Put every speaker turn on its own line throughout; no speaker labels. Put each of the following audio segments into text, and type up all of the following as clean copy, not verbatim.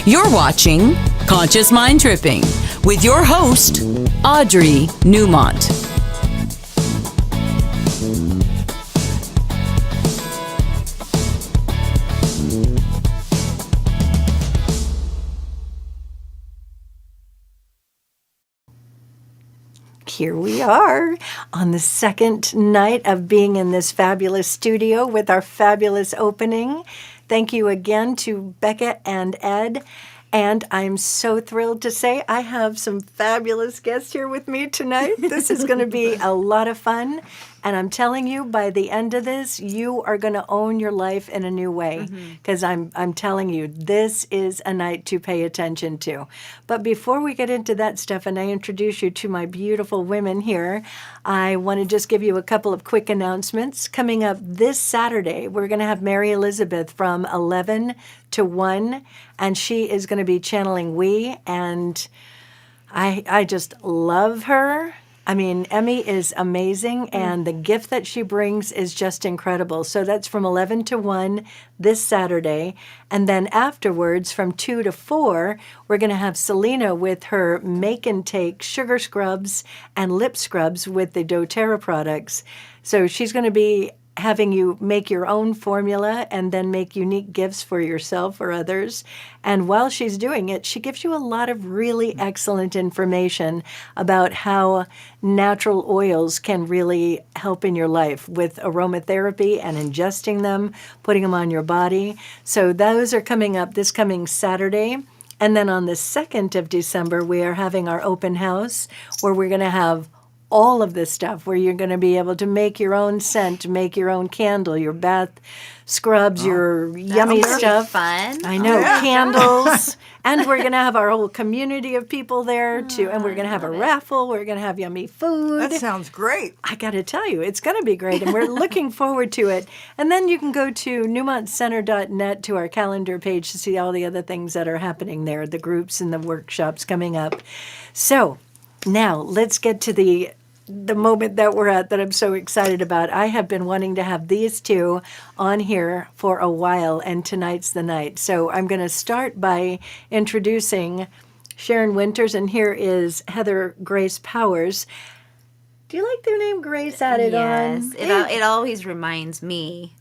You're watching Conscious Mind Tripping with your host, Audrey Newmont.
Here we are on the second night of being in this fabulous studio with our fabulous opening. Thank you again to Becca and Ed. And I'm so thrilled to say I have some fabulous guests here with me tonight. This is going to be a lot of fun. And I'm telling you, by the end of this, you are going to own your life in a new way. Because I'm telling you, this is a night to pay attention to. But before we get into that stuff and I introduce you to my beautiful women here, I want to just give you a couple of quick announcements. Coming up this Saturday, we're going to have Mary Elizabeth from 11 to 1, and she is going to be channeling we, and I just love her. I mean, Emmy is amazing, and the gift that she brings is just incredible. So that's from 11 to 1 this Saturday. And then afterwards, from 2 to 4, we're going to have Selena with her Make and Take sugar scrubs and lip scrubs with the doTERRA products. So she's going to be having you make your own formula and then make unique gifts for yourself or others. And while she's doing it, she gives you a lot of really excellent information about how natural oils can really help in your life with aromatherapy and ingesting them, putting them on your body. So those are coming up this coming Saturday. And then on the 2nd of December, we are having our open house where we're going to have all of this stuff where you're going to be able to make your own scent, make your own candle, your bath scrubs, your yummy stuff.
Fun.
I know, candles. And we're going to have our whole community of people there too. And we're going to have a raffle. We're going to have yummy food.
That sounds great.
I got to tell you, it's going to be great. And we're looking forward to it. And then you can go to newmontcenter.net to our calendar page to see all the other things that are happening there, the groups and the workshops coming up. So now let's get to the moment that we're at that I'm so excited about. I have been wanting to have these two on here for a while, and tonight's the night. So I'm going to start by introducing Sharon Winters, and here is Heather Grace Powers. Do you like their name, Grace, added on?
Yes, it always reminds me.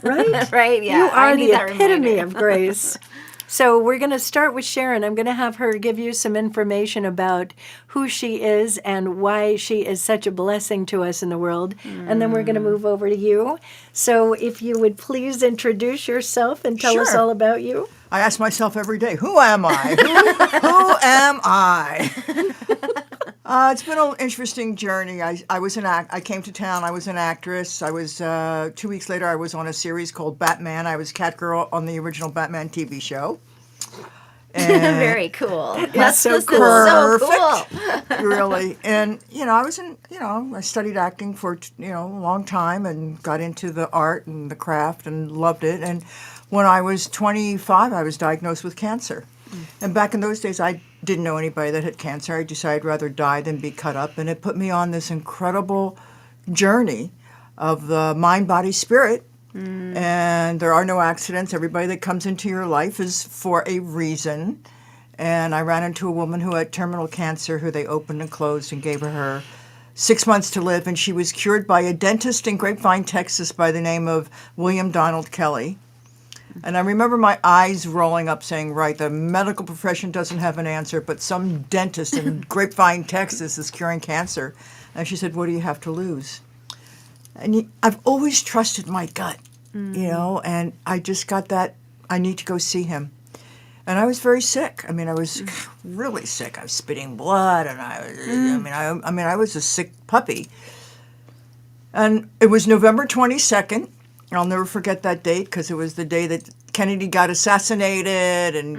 Right?
Right, yeah.
You are the epitome
reminder.
of grace. So we're going to start with Sharon. I'm going to have her give you some information about who she is and why she is such a blessing to us in the world. And then we're going to move over to you. So if you would please introduce yourself and tell us
Sure.
all about you.
I ask myself every day, who am I? Who am I? It's been an interesting journey. I came to town. I was an actress. I was 2 weeks later. I was on a series called Batman. I was Catgirl on the original Batman TV show. And
Very cool.
That's so
This is
cool.
so cool.
really. And I studied acting for a long time and got into the art and the craft and loved it. And when I was 25, I was diagnosed with cancer. And back in those days, I didn't know anybody that had cancer. I decided I'd rather die than be cut up. And it put me on this incredible journey of the mind, body, spirit. And there are no accidents. Everybody that comes into your life is for a reason. And I ran into a woman who had terminal cancer who they opened and closed and gave her 6 months to live. And she was cured by a dentist in Grapevine, Texas by the name of William Donald Kelly. And I remember my eyes rolling up saying, right, the medical profession doesn't have an answer, but some dentist in Grapevine, Texas is curing cancer. And she said, what do you have to lose? And I've always trusted my gut, and I just got that, I need to go see him. And I was very sick. I mean, I was really sick. I was spitting blood, and I was a sick puppy. And it was November 22nd. I'll never forget that date because it was the day that Kennedy got assassinated and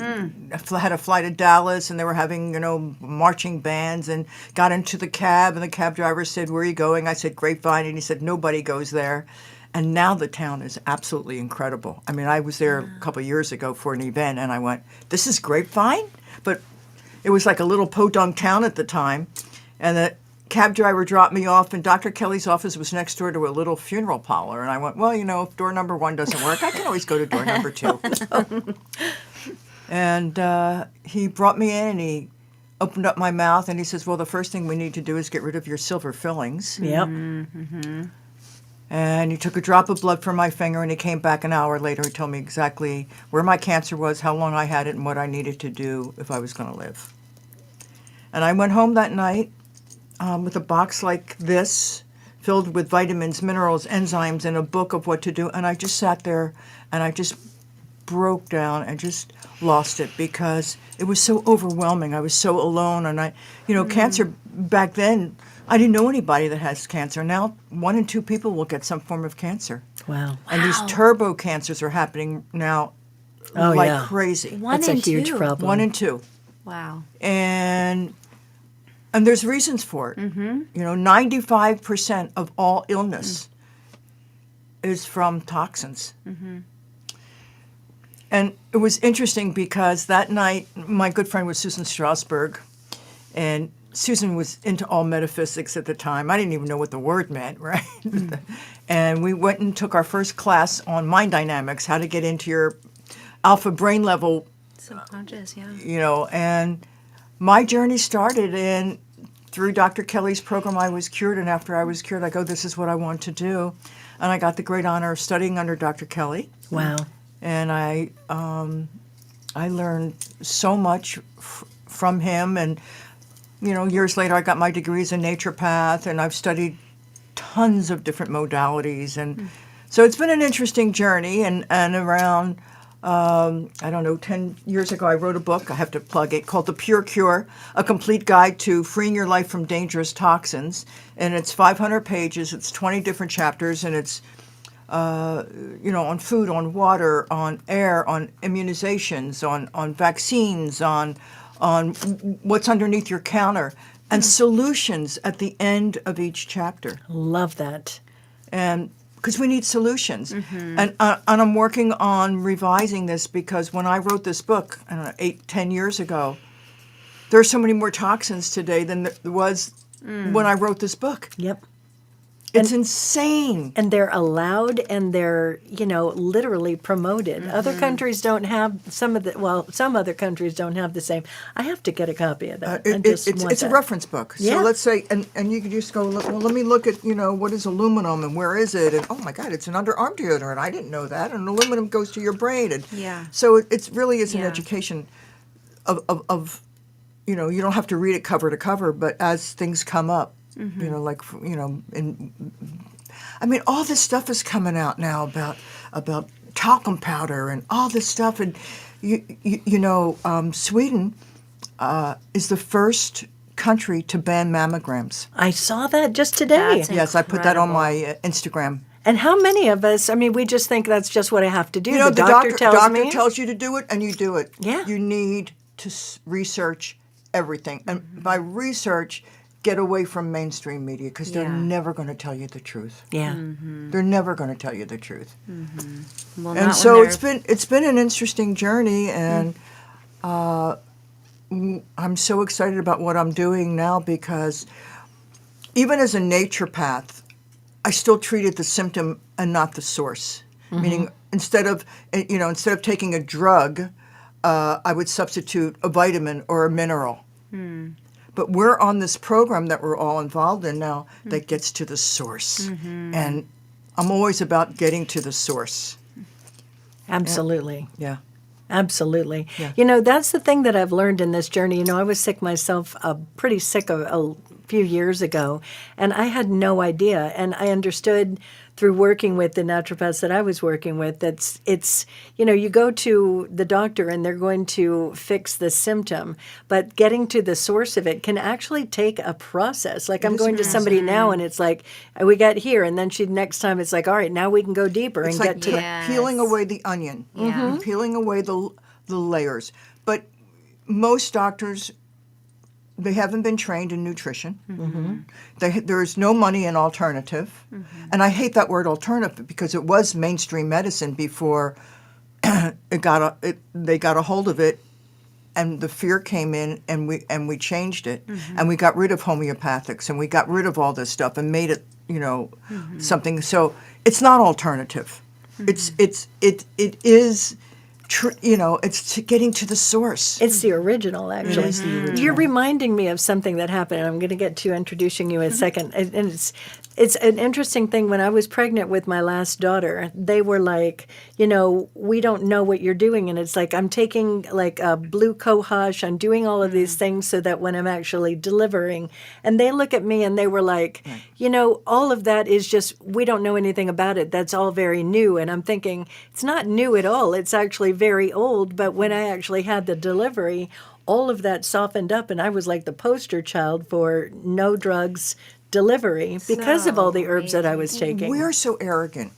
had to fly to Dallas, and they were having, marching bands, and got into the cab, and the cab driver said, where are you going? I said, Grapevine, and he said, nobody goes there. And now the town is absolutely incredible. I mean, I was there a couple of years ago for an event, and I went, this is Grapevine? But it was like a little podunk town at the time, and the cab driver dropped me off, and Dr. Kelly's office was next door to a little funeral parlor. And I went, well, if door number 1 doesn't work, I can always go to door number 2. And he brought me in and he opened up my mouth and he says, well, the first thing we need to do is get rid of your silver fillings.
Yep.
And he took a drop of blood from my finger and he came back an hour later and told me exactly where my cancer was, how long I had it, and what I needed to do if I was going to live. And I went home that night with a box like this, filled with vitamins, minerals, enzymes, and a book of what to do. And I just sat there and I just broke down and just lost it because it was so overwhelming. I was so alone. And cancer back then, I didn't know anybody that has cancer. Now, 1 in 2 people will get some form of cancer.
Wow.
And these turbo cancers are happening now like crazy.
That's a huge problem.
1 in 2.
Wow.
And there's reasons for it. 95% of all illness is from toxins. And it was interesting because that night, my good friend was Susan Strasberg, and Susan was into all metaphysics at the time. I didn't even know what the word meant, right? And we went and took our first class on mind dynamics, how to get into your alpha brain level.
Subconscious, yeah.
And my journey started through Dr. Kelly's program. I was cured, and after I was cured, I go, this is what I want to do. And I got the great honor of studying under Dr. Kelly.
Wow.
And I learned so much from him. And, years later, I got my degrees in naturopath, and I've studied tons of different modalities. And so it's been an interesting journey. And around, 10 years ago, I wrote a book, I have to plug it, called The Pure Cure, A Complete Guide to Freeing Your Life from Dangerous Toxins. And it's 500 pages, it's 20 different chapters, and it's, on food, on water, on air, on immunizations, on vaccines, on what's underneath your counter, and solutions at the end of each chapter.
Love that.
And because we need solutions. And I'm working on revising this because when I wrote this book, 8-10 years ago, there are so many more toxins today than there was when I wrote this book.
Yep.
It's insane.
And they're allowed and they're, literally promoted. Other countries don't have some other countries don't have the same. I have to get a copy of that.
It's a reference book.
Yeah.
So let's say, and you could just go, look, well, let me look at, what is aluminum and where is it? And oh my God, it's an underarm deodorant. I didn't know that. And aluminum goes to your brain. And so it really is an education of, you don't have to read it cover to cover, but as things come up, all this stuff is coming out now about talcum powder and all this stuff, and Sweden is the first country to ban mammograms.
I saw that just today.
That's
Yes, I put that on
incredible.
my Instagram.
And how many of us, we just think that's just what I have to do.
The
doctor tells me.
tells you to do it, and you do it.
Yeah.
You need to research everything. And by research, get away from mainstream media because they're never going to tell you the truth.
Yeah.
They're never going to tell you the truth.
Well,
And
not
so
when
it's been an interesting journey, and I'm so excited about what I'm doing now because even as a naturopath, I still treated the symptom and not the source. Meaning instead of taking a drug, I would substitute a vitamin or a mineral. But we're on this program that we're all involved in now that gets to the source. And I'm always about getting to the source.
Absolutely.
Yeah.
Absolutely.
Yeah.
That's the thing that I've learned in this journey. I was sick myself, pretty sick a few years ago, and I had no idea. And I understood through working with the naturopaths that I was working with that it's you go to the doctor and they're going to fix the symptom, but getting to the source of it can actually take a process. Like I'm going to somebody now and it's like, we got here, and then next time it's like, all right, now we can go deeper
It's
and
like
get to
Yes.
peeling away the onion, and peeling away the layers. But most doctors, they haven't been trained in nutrition. There is no money in alternative. And I hate that word alternative because it was mainstream medicine before they got a hold of it, and the fear came in, and we changed it, and we got rid of homeopathics, and we got rid of all this stuff and made it something. So it's not alternative. It is it's getting to the source.
It's the original, actually.
is the original.
You're reminding me of something that happened. I'm going to get to introducing you in a second. And it's an interesting thing. When I was pregnant with my last daughter, they were like, we don't know what you're doing. And it's like, I'm taking like a blue cohosh. I'm doing all of these things so that when I'm actually delivering. And they look at me and they were like, all of that is just, we don't know anything about it. That's all very new. And I'm thinking, it's not new at all. It's actually very old. But when I actually had the delivery, all of that softened up. And I was like the poster child for no drugs delivery because of all the herbs that I was taking.
We're so arrogant.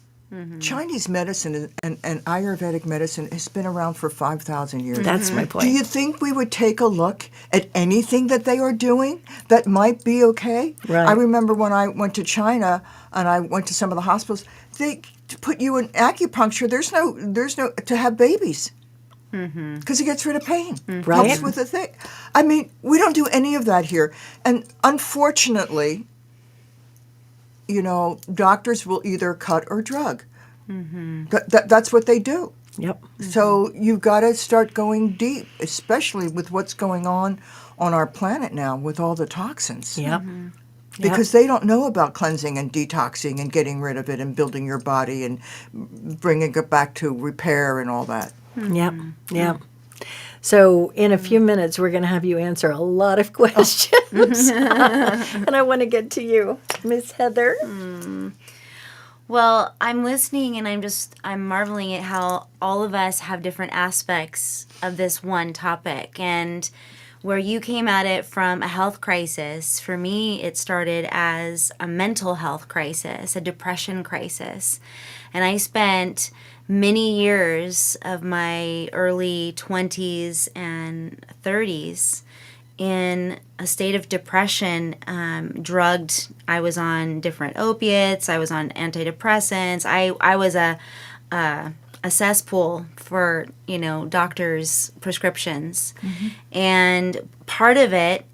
Chinese medicine and Ayurvedic medicine has been around for 5,000 years.
That's my point.
Do you think we would take a look at anything that they are doing that might be okay?
Right.
I remember when I went to China and I went to some of the hospitals, they put you in acupuncture. There's no to have babies. Because it gets rid of pain.
Right.
Helps with the thing. I mean, we don't do any of that here. And unfortunately, doctors will either cut or drug. That's what they do.
Yep.
So you've got to start going deep, especially with what's going on our planet now with all the toxins.
Yep.
Because they don't know about cleansing and detoxing and getting rid of it and building your body and bringing it back to repair and all that.
Yep. Yep. So in a few minutes, we're going to have you answer a lot of questions. And I want to get to you, Miss Heather.
Well, I'm listening and I'm marveling at how all of us have different aspects of this one topic. And where you came at it from a health crisis, for me, it started as a mental health crisis, a depression crisis. And I spent many years of my early 20s and 30s in a state of depression, drugged. I was on different opiates. I was on antidepressants. I was a cesspool for, doctors' prescriptions. And part of it,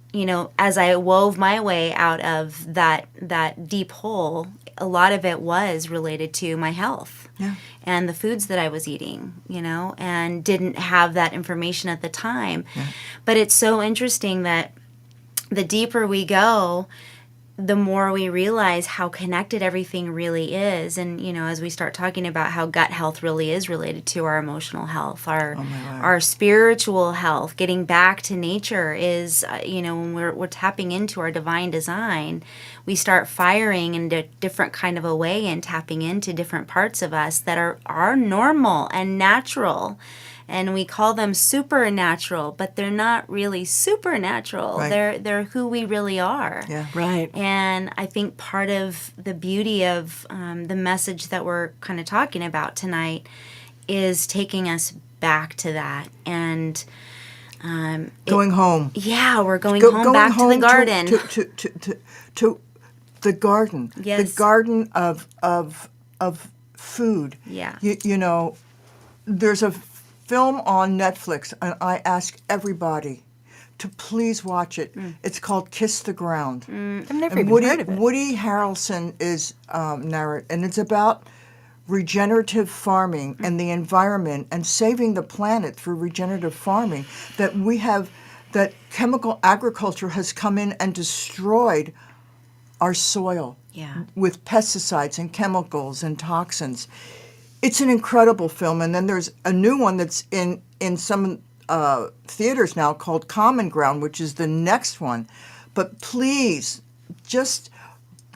as I wove my way out of that deep hole, a lot of it was related to my health.
Yeah.
And the foods that I was eating, and didn't have that information at the time. Yeah. But it's so interesting that the deeper we go, the more we realize how connected everything really is. And, as we start talking about how gut health really is related to our emotional health, our spiritual health, getting back to nature is, when we're tapping into our divine design, we start firing in a different kind of a way and tapping into different parts of us that are normal and natural. And we call them supernatural, but they're not really supernatural.
Right.
They're who we really are.
Yeah.
Right.
And I think part of the beauty of the message that we're kind of talking about tonight is taking us back to that and
going home.
Yeah, we're going home back to the garden.
To the garden.
Yes.
The garden of food.
Yeah.
There's a film on Netflix, and I ask everybody to please watch it. It's called Kiss the Ground.
I've never even heard of it.
Woody Harrelson is narrator, and it's about regenerative farming and the environment and saving the planet through regenerative farming. That chemical agriculture has come in and destroyed our soil with pesticides and chemicals and toxins. It's an incredible film, and then there's a new one that's in some theaters now called Common Ground, which is the next one. But please, just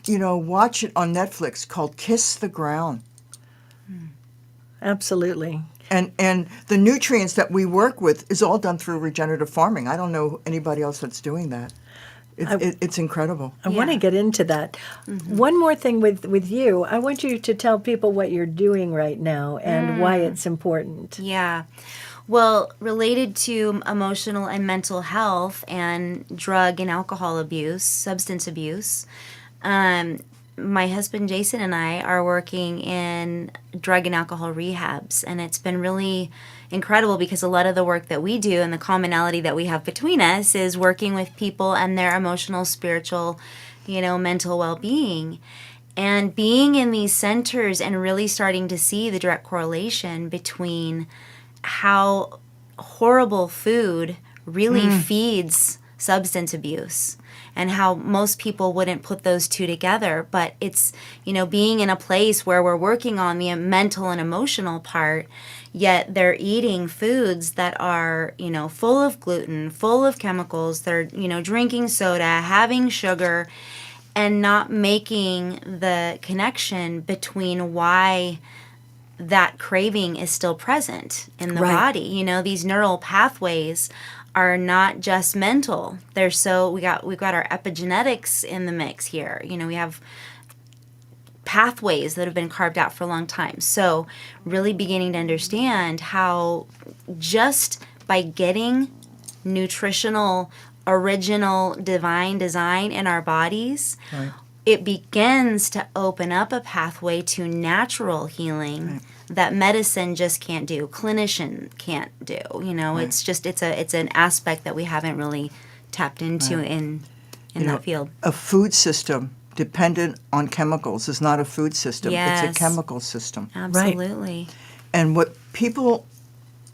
watch it on Netflix called Kiss the Ground.
Absolutely.
And the nutrients that we work with is all done through regenerative farming. I don't know anybody else that's doing that. It's incredible.
I want to get into that. One more thing with you. I want you to tell people what you're doing right now and why it's important.
Yeah. Well, related to emotional and mental health and drug and alcohol abuse, substance abuse, my husband Jason and I are working in drug and alcohol rehabs, and it's been really incredible because a lot of the work that we do and the commonality that we have between us is working with people and their emotional, spiritual, mental well-being. And being in these centers and really starting to see the direct correlation between how horrible food really feeds substance abuse, and how most people wouldn't put those two together. But it's, being in a place where we're working on the mental and emotional part, yet they're eating foods that are, full of gluten, full of chemicals. They're, drinking soda, having sugar, and not making the connection between why that craving is still present in the body. These neural pathways are not just mental. They're we've got our epigenetics in the mix here. We have pathways that have been carved out for a long time. So really beginning to understand how just by getting nutritional, original, divine design in our bodies, it begins to open up a pathway to natural healing that medicine just can't do, clinician can't do. It's an aspect that we haven't really tapped into in that field.
A food system dependent on chemicals is not a food system.
Yes.
It's a chemical system.
Absolutely.
And what people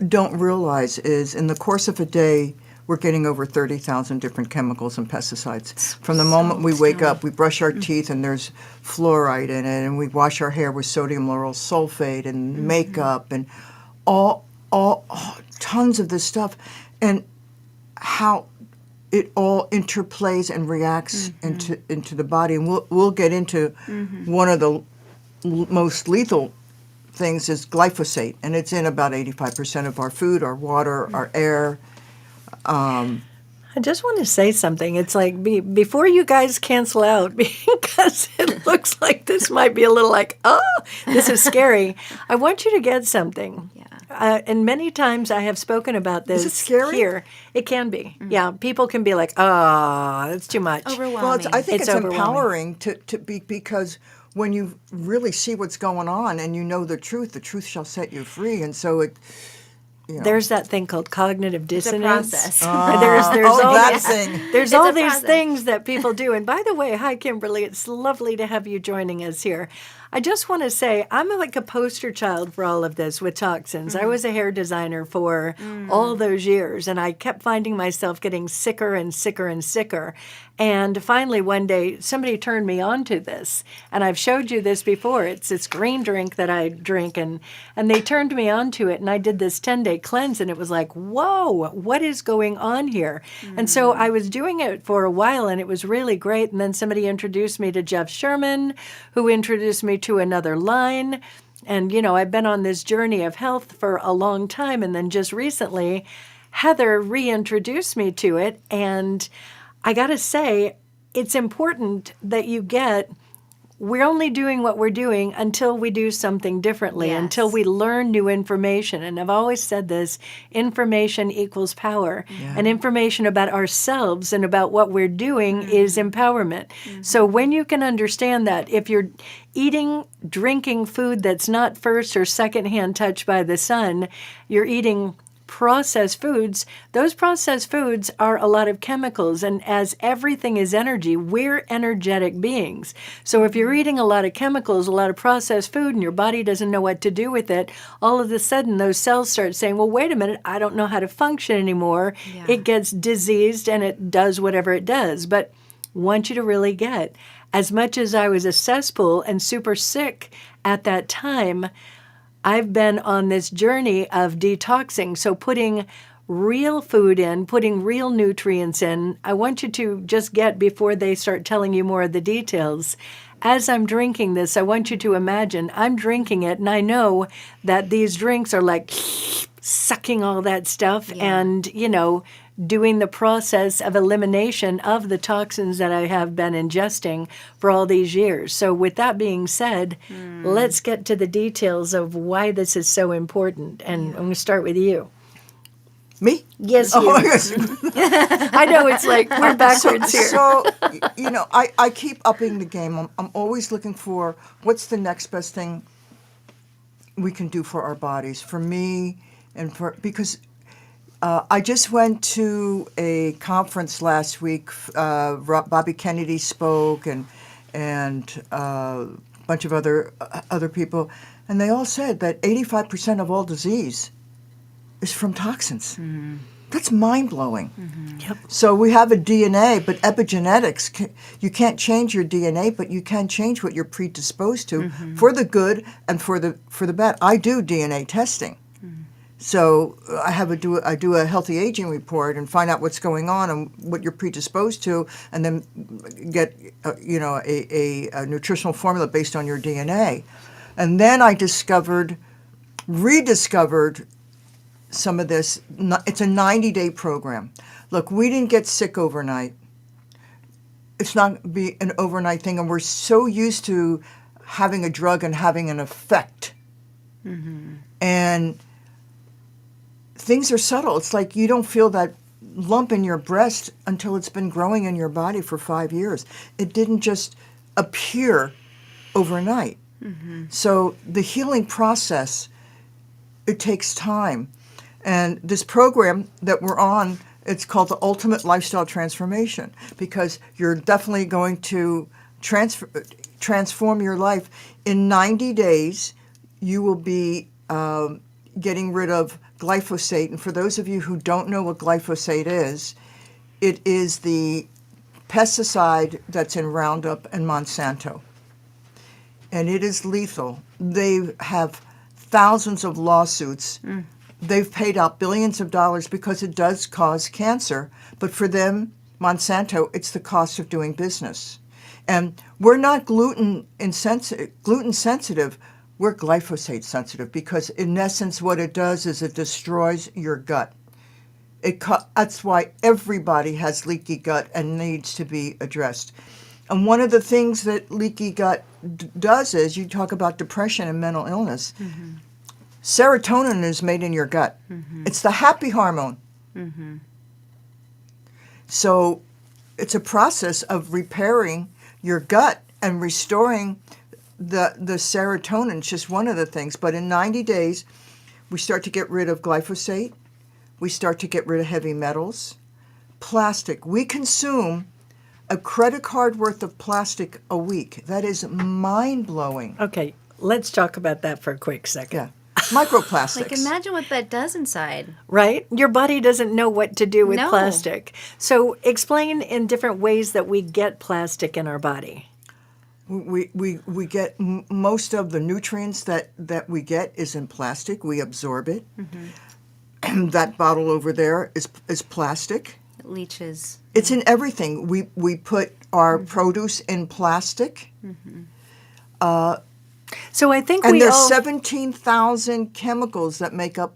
don't realize is in the course of a day, we're getting over 30,000 different chemicals and pesticides. From the moment we wake up, we brush our teeth and there's fluoride in it, and we wash our hair with sodium lauryl sulfate and makeup and all tons of this stuff, and how it all interplays and reacts into the body. And we'll get into one of the most lethal things is glyphosate, and it's in about 85% of our food, our water, our air.
I just want to say something. It's like before you guys cancel out, because it looks like this might be a little like, this is scary. I want you to get something. Yeah. And many times I have spoken about this.
Is it scary?
Here. It can be. Yeah. People can be like, that's too much.
Overwhelming.
Well, I think it's
overwhelming.
empowering to be, because when you really see what's going on and you know the truth shall set you free. And so it...
There's that thing called cognitive dissonance.
It's a process.
There's all these things that people do. And by the way, hi, Kimberly. It's lovely to have you joining us here. I just want to say I'm like a poster child for all of this with toxins. I was a hair designer for all those years, and I kept finding myself getting sicker and sicker and sicker. And finally, one day, somebody turned me on to this. And I've showed you this before. It's this green drink that I drink. And they turned me on to it. And I did this 10-day cleanse. And it was like, whoa, what is going on here? And so I was doing it for a while. And it was really great. And then somebody introduced me to Jeff Sherman, who introduced me to another line. And, I've been on this journey of health for a long time. And then just recently, Heather reintroduced me to it. And I got to say, it's important that you we're only doing what we're doing until we do something differently, until we learn new information. And I've always said this, information equals power. And information about ourselves and about what we're doing is empowerment. So when you can understand that, if you're drinking food that's not first or secondhand touched by the sun, you're eating processed foods, those processed foods are a lot of chemicals. And as everything is energy, we're energetic beings. So if you're eating a lot of chemicals, a lot of processed food, and your body doesn't know what to do with it, all of a sudden those cells start saying, well, wait a minute, I don't know how to function anymore. Yeah. It gets diseased and it does whatever it does. But I want you to really get, as much as I was a cesspool and super sick at that time, I've been on this journey of detoxing. So putting real food in, putting real nutrients in, I want you to just get, before they start telling you more of the details, as I'm drinking this, I want you to imagine I'm drinking it, and I know that these drinks are like sucking all that stuff and, doing the process of elimination of the toxins that I have been ingesting for all these years. So with that being said, let's get to the details of why this is so important. And I'm going to start with you.
Me?
Yes, you.
Yes.
I know, it's like we're backwards here.
So, I keep upping the game. I'm always looking for what's the next best thing we can do for our bodies, for me, and because I just went to a conference last week. Bobby Kennedy spoke, and a bunch of other people, and they all said that 85% of all disease is from toxins. That's mind-blowing.
Yep.
So we have a DNA, but epigenetics, you can't change your DNA, but you can change what you're predisposed to for the good and for the bad. I do DNA testing. So I do a healthy aging report and find out what's going on and what you're predisposed to, and then get a nutritional formula based on your DNA. And then I rediscovered some of this. It's a 90-day program. Look, we didn't get sick overnight. It's not be an overnight thing, and we're so used to having a drug and having an effect. And things are subtle. It's like you don't feel that lump in your breast until it's been growing in your body for 5 years. It didn't just appear overnight. So the healing process, it takes time. And this program that we're on, it's called the Ultimate Lifestyle Transformation, because you're definitely going to transform your life. In 90 days, you will be getting rid of glyphosate. And for those of you who don't know what glyphosate is, it is the pesticide that's in Roundup and Monsanto. And it is lethal. They have thousands of lawsuits. They've paid out billions of dollars because it does cause cancer. But for them, Monsanto, it's the cost of doing business. And we're not gluten sensitive. We're glyphosate sensitive, because in essence what it does is it destroys your gut. That's why everybody has leaky gut and needs to be addressed. And one of the things that leaky gut does is, you talk about depression and mental illness. Serotonin is made in your gut. It's the happy hormone. So it's a process of repairing your gut and restoring the serotonin. It's just one of the things. But in 90 days, we start to get rid of glyphosate. We start to get rid of heavy metals. Plastic. We consume a credit card worth of plastic a week. That is mind-blowing.
Okay, let's talk about that for a quick second.
Yeah. Microplastics.
Like, imagine what that does inside.
Right? Your body doesn't know what to do with
No.
plastic. So explain in different ways that we get plastic in our body.
We get most of the nutrients that we get is in plastic. We absorb it. That bottle over there is plastic.
It leaches.
It's in everything. We put our produce in plastic.
So I think
And there's 17,000 chemicals that make up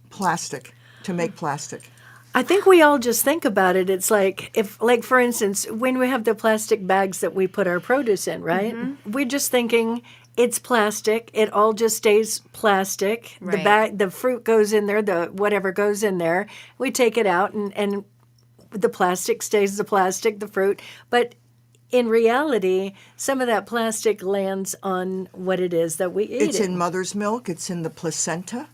plastic, to make plastic.
I think we all just think about it. It's like, for instance, when we have the plastic bags that we put our produce in, right? We're just thinking it's plastic. It all just stays plastic.
Right.
The bag, the fruit goes in there, the whatever goes in there. We take it out, and the plastic stays the plastic, the fruit. But in reality, some of that plastic lands on what it is that we eat.
It's in mother's milk. It's in the placenta.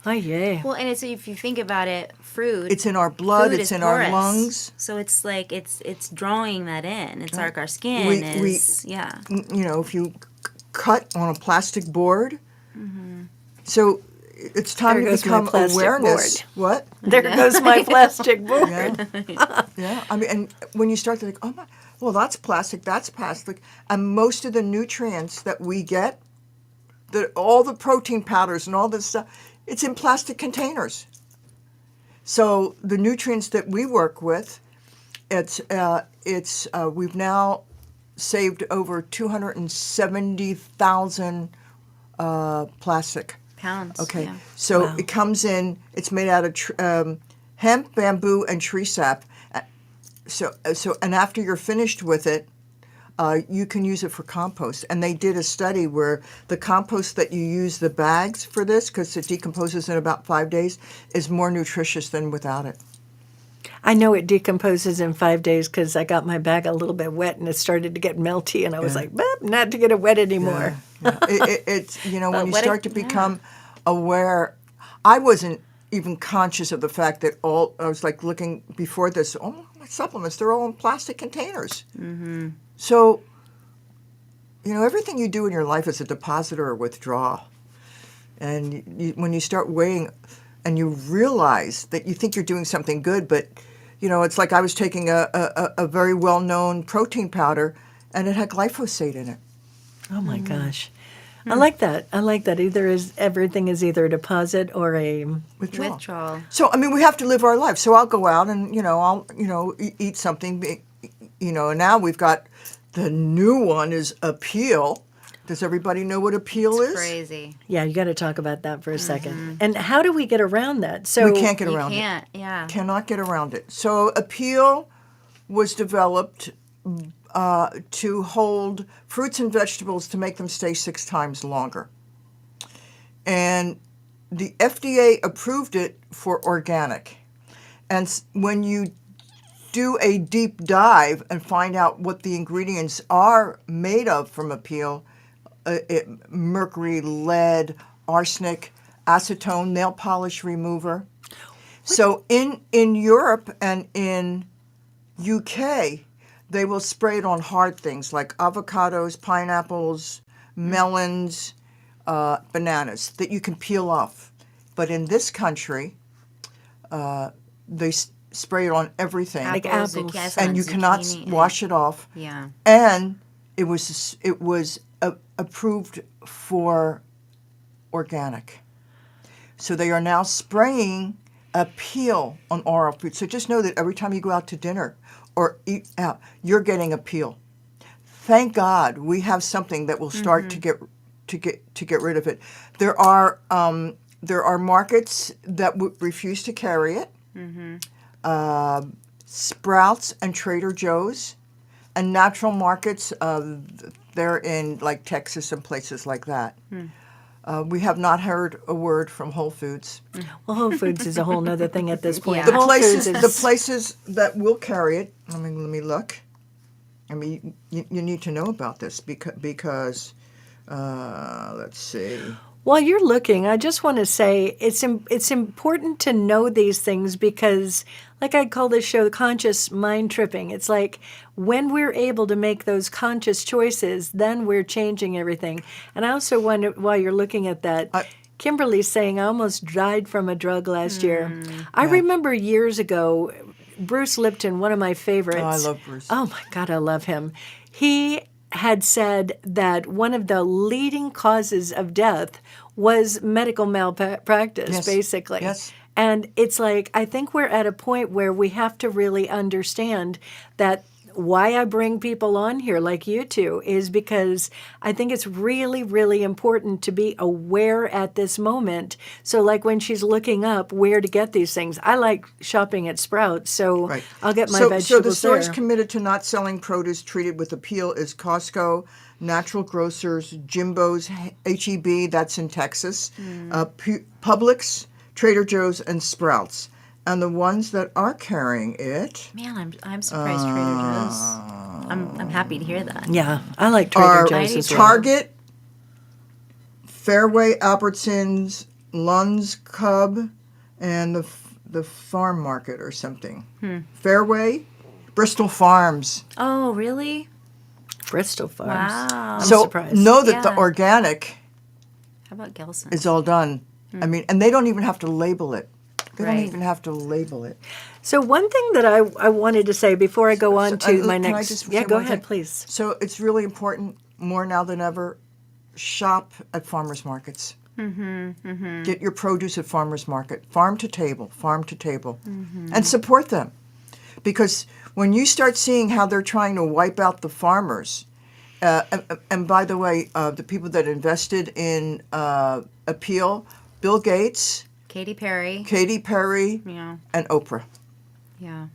Oh, yeah.
Well, and it's, if you think about it, fruit.
It's in our blood.
Food
It's
is
in our
porous.
lungs.
So it's like it's drawing that in. It's like our skin
We-
is yeah.
If you cut on a plastic board. So it's time
There
to
goes my
become
plastic
awareness. What?
There goes my plastic board.
Yeah. I mean, and when you start to think, oh my, well, that's plastic. And most of the nutrients that we get, all the protein powders and all this stuff, it's in plastic containers. So the nutrients that we work with, we've now saved over 270,000 plastic.
Pounds.
Okay,
Yeah.
so
Wow.
it comes in. It's made out of hemp, bamboo, and tree sap. So and after you're finished with it, you can use it for compost. And they did a study where the compost that you use, the bags for this, because it decomposes in about 5 days, is more nutritious than without it.
I know it decomposes in 5 days because I got my bag a little bit wet and it started to get melty, and I was like, not to get it wet anymore.
Yeah. It's when you
what
start to become aware. I wasn't even conscious of the fact that I was like looking before this. Oh, my supplements, they're all in plastic containers. So, everything you do in your life is a deposit or a withdrawal. And when you start weighing, and you realize that you think you're doing something good, but it's like I was taking a very well-known protein powder, and it had glyphosate in it.
Oh my gosh. I like that. Everything is either a deposit or a
Withdrawal.
So, we have to live our life. So I'll go out and, I'll, eat something, and now we've got the new one is appeal. Does everybody know what appeal is?
Crazy.
Yeah, you got to talk about that for a second. And how do we get around that? So
We can't get around it.
You can't, yeah.
Cannot get around it. So appeal was developed to hold fruits and vegetables to make them stay 6 times longer. And the FDA approved it for organic. And when you do a deep dive and find out what the ingredients are made of from appeal, mercury, lead, arsenic, acetone, nail polish remover. So in Europe and in UK, they will spray it on hard things like avocados, pineapples, melons, bananas that you can peel off. But in this country, they spray it on everything,
Like
Apples,
apples.
yes,
and
on
you cannot
zucchini.
wash it off.
Yeah.
And it was approved for organic. So they are now spraying appeal on oral food. So just know that every time you go out to dinner or eat out, you're getting appeal. Thank God we have something that will start to get rid of it. There are markets that refuse to carry it. Sprouts and Trader Joe's, and natural markets. They're in like Texas and places like that. We have not heard a word from Whole Foods.
well, Whole Foods is a whole nother thing at this point.
Yeah.
The
Whole
places,
Foods is-
the places that will carry it. Let me look. You need to know about this because let's see.
While you're looking, I just want to say it's important to know these things because, like I call this show, conscious mind tripping. It's like when we're able to make those conscious choices, then we're changing everything. And I also wonder, while you're looking at that, Kimberly's saying, I almost died from a drug last year. I remember years ago, Bruce Lipton, one of my favorites.
Oh, I love Bruce.
Oh, my God, I love him. He had said that one of the leading causes of death was medical malpractice,
Yes.
basically.
Yes.
And it's like, I think we're at a point where we have to really understand that why I bring people on here like you two is because I think it's really, really important to be aware at this moment. So like when she's looking up where to get these things, I like shopping at Sprouts, so
Right.
I'll get my
So
vegetables
the stores
there.
committed to not selling produce treated with appeal is Costco, Natural Grocers, Jimbo's, H-E-B, that's in Texas, Publix, Trader Joe's, and Sprouts. And the ones that are carrying it
Man, I'm surprised Trader Joe's. I'm happy to hear that.
Yeah, I like Trader
are
Joe's as well.
Target, Fairway, Albertsons, Lund's Cub, and the Farm Market or something. Fairway, Bristol Farms.
Oh, really?
Bristol Farms.
Wow.
I'm
So
surprised.
know that the
Yeah.
organic
How about Gelson?
is all done. And they don't even have to label it. They don't
Right.
even have to label it.
So one thing that I wanted to say before I go on to my
Can I
next...
just
Yeah,
say
go
one
ahead,
thing?
please.
So it's really important, more now than ever, shop at farmers markets. Get your produce at farmers market, farm to table, and support them. Because when you start seeing how they're trying to wipe out the farmers, and by the way, the people that invested in Appeal, Bill Gates,
Katy Perry.
Katy Perry,
Yeah.
and Oprah.
Yeah.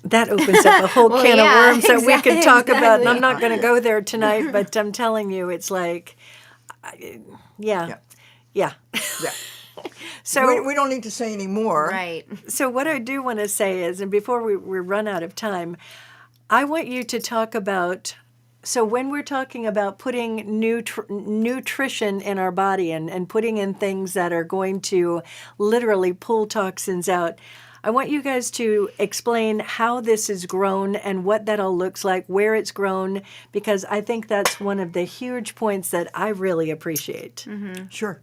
That opens up a whole
Well,
can
yeah,
of worms that we could
exactly,
talk about. And I'm
exactly.
not going to go there tonight, but I'm telling you, it's like, yeah.
Yeah.
So,
We don't need to say any more.
Right.
so what I do want to say is, and before we run out of time, I want you to talk about. So when we're talking about putting nutrition in our body and putting in things that are going to literally pull toxins out, I want you guys to explain how this is grown and what that all looks like, where it's grown, because I think that's one of the huge points that I really appreciate.
Sure.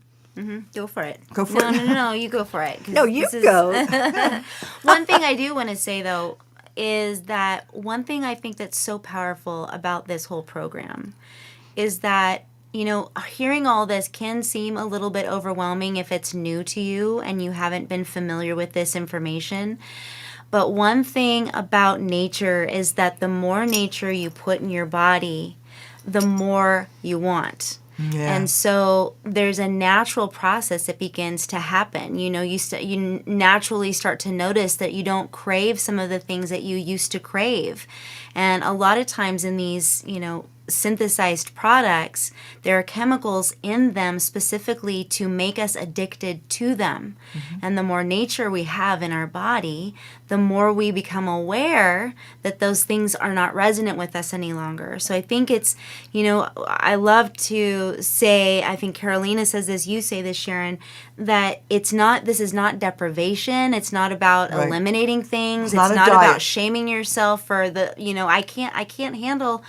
Go for it.
Go for
no,
it.
No, you go for it. 'cause
No, you
this is-
go.
One thing I do want to say, though, is that one thing I think that's so powerful about this whole program is that, hearing all this can seem a little bit overwhelming if it's new to you and you haven't been familiar with this information. But one thing about nature is that the more nature you put in your body, the more you want.
Yeah.
And so there's a natural process that begins to happen. You naturally start to notice that you don't crave some of the things that you used to crave. And a lot of times in these, synthesized products, there are chemicals in them specifically to make us addicted to them. And the more nature we have in our body, the more we become aware that those things are not resonant with us any longer. So I think it's, I love to say, I think Carolina says this, you say this, Sharon, that this is not deprivation. It's not about
Right.
eliminating things.
It's not a
not
diet.
about shaming yourself for I can't handle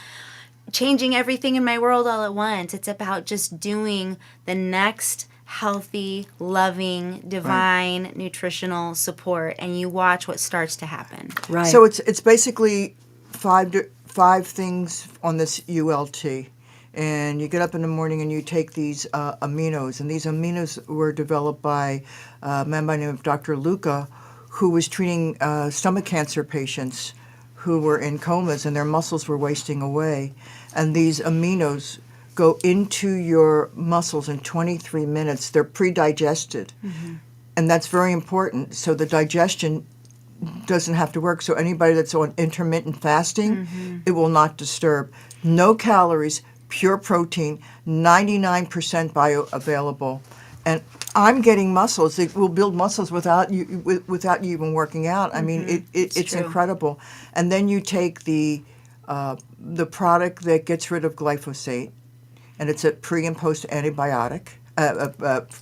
changing everything in my world all at once. It's about just doing the next healthy, loving, divine, nutritional support, and you watch what starts to happen.
Right.
So it's basically five things on this ULT. And you get up in the morning and you take these aminos. And these aminos were developed by a man by the name of Dr. Luca, who was treating stomach cancer patients who were in comas and their muscles were wasting away. And these aminos go into your muscles in 23 minutes. They're pre-digested. And that's very important. So the digestion doesn't have to work. So anybody that's on intermittent fasting, it will not disturb. No calories, pure protein, 99% bioavailable. And I'm getting muscles. It will build muscles without you even working out. I mean, it's
true.
incredible. And then you take the product that gets rid of glyphosate, and it's a pre and post antibiotic.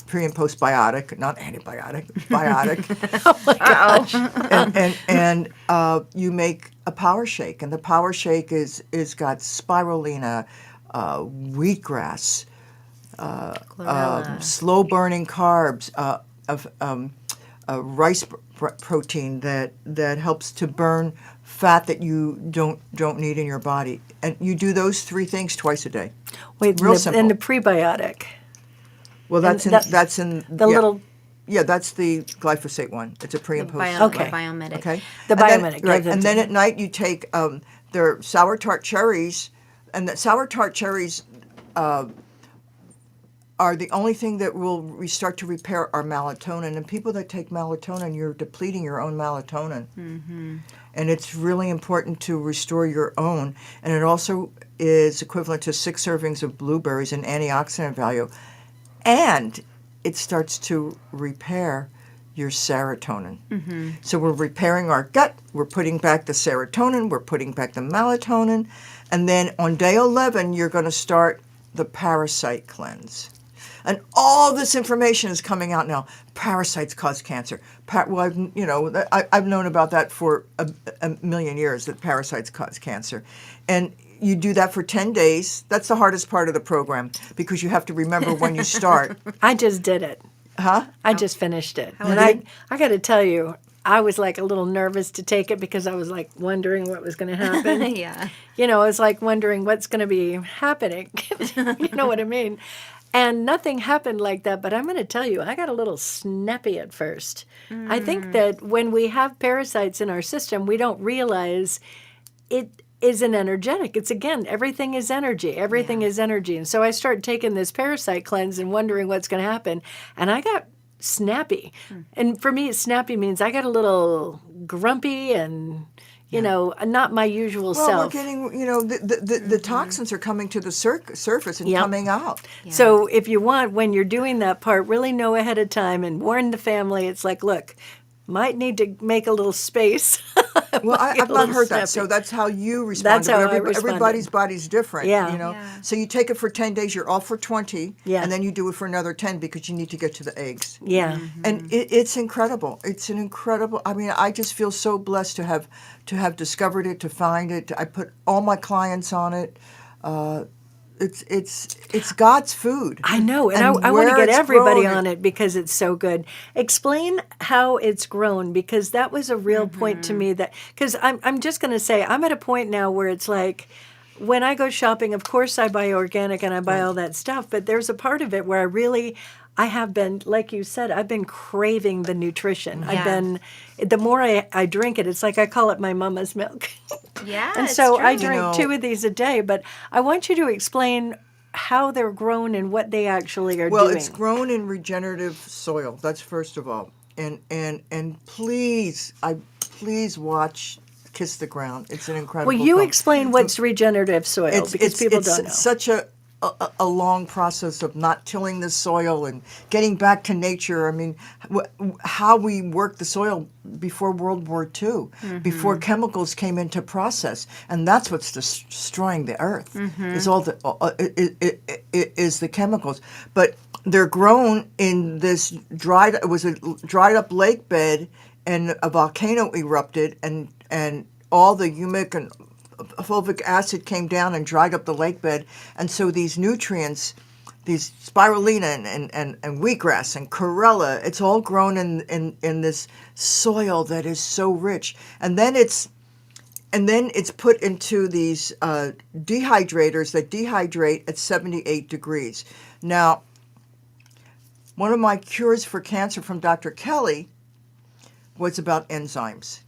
Pre and post biotic, not antibiotic, biotic.
Oh my gosh.
and you make a power shake, and the power shake is got spirulina, wheatgrass,
Chlorella.
slow burning carbs, rice protein that helps to burn fat that you don't need in your body, and you do those three things twice a day.
Wait,
Real
and
simple.
the prebiotic.
Well, that's in
The
yeah.
little
Yeah, that's the glyphosate one. It's a pre and post.
Okay.
Biomedic.
Okay.
The
And then-
Biomedic,
right.
give it
And
to
then
me.
at night you take their sour tart cherries, and the sour tart cherries are the only thing that will start to repair our melatonin. And people that take melatonin, you're depleting your own melatonin. And it's really important to restore your own. And it also is equivalent to 6 servings of blueberries in antioxidant value. And it starts to repair your serotonin. So we're repairing our gut, we're putting back the serotonin, we're putting back the melatonin, and then on day 11, you're going to start the parasite cleanse. And all this information is coming out now. Parasites cause cancer. I've known about that for a million years, that parasites cause cancer. And you do that for 10 days. That's the hardest part of the program, because you have to remember when you start.
I just did it.
Huh?
I just finished it.
How
And
was it?
I got to tell you, I was like a little nervous to take it because I was like wondering what was going to happen.
Yeah.
I was like wondering what's going to be happening. You know what I mean? And nothing happened like that, but I'm going to tell you, I got a little snappy at first. I think that when we have parasites in our system, we don't realize it is an energetic. It's, again, everything is energy. Everything is energy. And so I started taking this parasite cleanse and wondering what's going to happen. And I got snappy. And for me, snappy means I got a little grumpy and, not my usual
Well,
self.
we're getting, the toxins are coming to the surface and
Yep.
coming out.
So if you want, when you're doing that part, really know ahead of time and warn the family. It's like, look, might need to make a little space.
Well,
Might get
I've
a
not
little
heard that.
snappy.
So that's how you respond.
That's how I responded.
Everybody's body's different.
Yeah.
Yeah.
So you take it for 10 days, you're off for 20,
Yeah.
and then you do it for another 10 because you need to get to the eggs.
Yeah.
And it's incredible. It's an incredible. I mean, I just feel so blessed to have discovered it, to find it. I put all my clients on it. it's God's food.
I know, and I want to get everybody on it because it's so good. Explain how it's grown, because that was a real point to me. That because I'm just going to say I'm at a point now where it's like, when I go shopping, of course I buy organic and I buy all that stuff, but there's a part of it where I have been, like you said, I've been craving the nutrition.
Yeah.
The more I drink it, it's like I call it my mama's milk.
Yeah,
And
it's
so
true.
I drink 2 of these a day, but I want you to explain how they're grown and what they actually are doing.
Well, it's grown in regenerative soil. That's first of all. And please watch Kiss the Ground. It's an incredible
Well, you
film.
explain what's regenerative soil, because people don't know.
It's such a long process of not tilling the soil and getting back to nature. I mean, how we worked the soil before World War II, before chemicals came into process, and that's what's destroying the earth. Is all the is the chemicals, but they're grown in this dried up lake bed, and a volcano erupted, and all the humic and fulvic acid came down and dried up the lake bed, and so these nutrients, these spirulina and wheatgrass and chlorella, it's all grown in this soil that is so rich, and then it's put into these dehydrators that dehydrate at 78 degrees. Now, one of my cures for cancer from Dr. Kelly was about enzymes.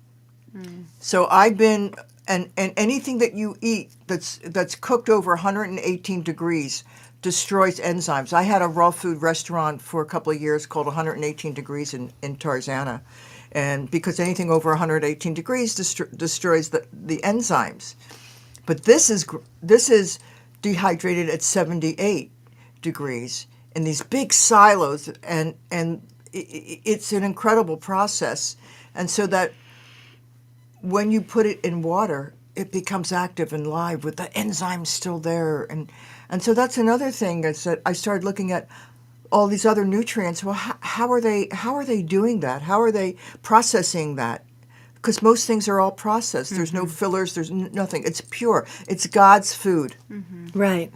So I've been, and anything that you eat that's cooked over 118 degrees destroys enzymes. I had a raw food restaurant for a couple of years called 118 Degrees in Tarzana, and because anything over 118 degrees destroys the enzymes. But this is dehydrated at 78 degrees in these big silos, and it's an incredible process, and so that when you put it in water, it becomes active and live with the enzymes still there. And so that's another thing that I started looking at all these other nutrients. Well, how are they doing that? How are they processing that? Because most things are all processed. There's no fillers. There's nothing. It's pure. It's God's food.
Right.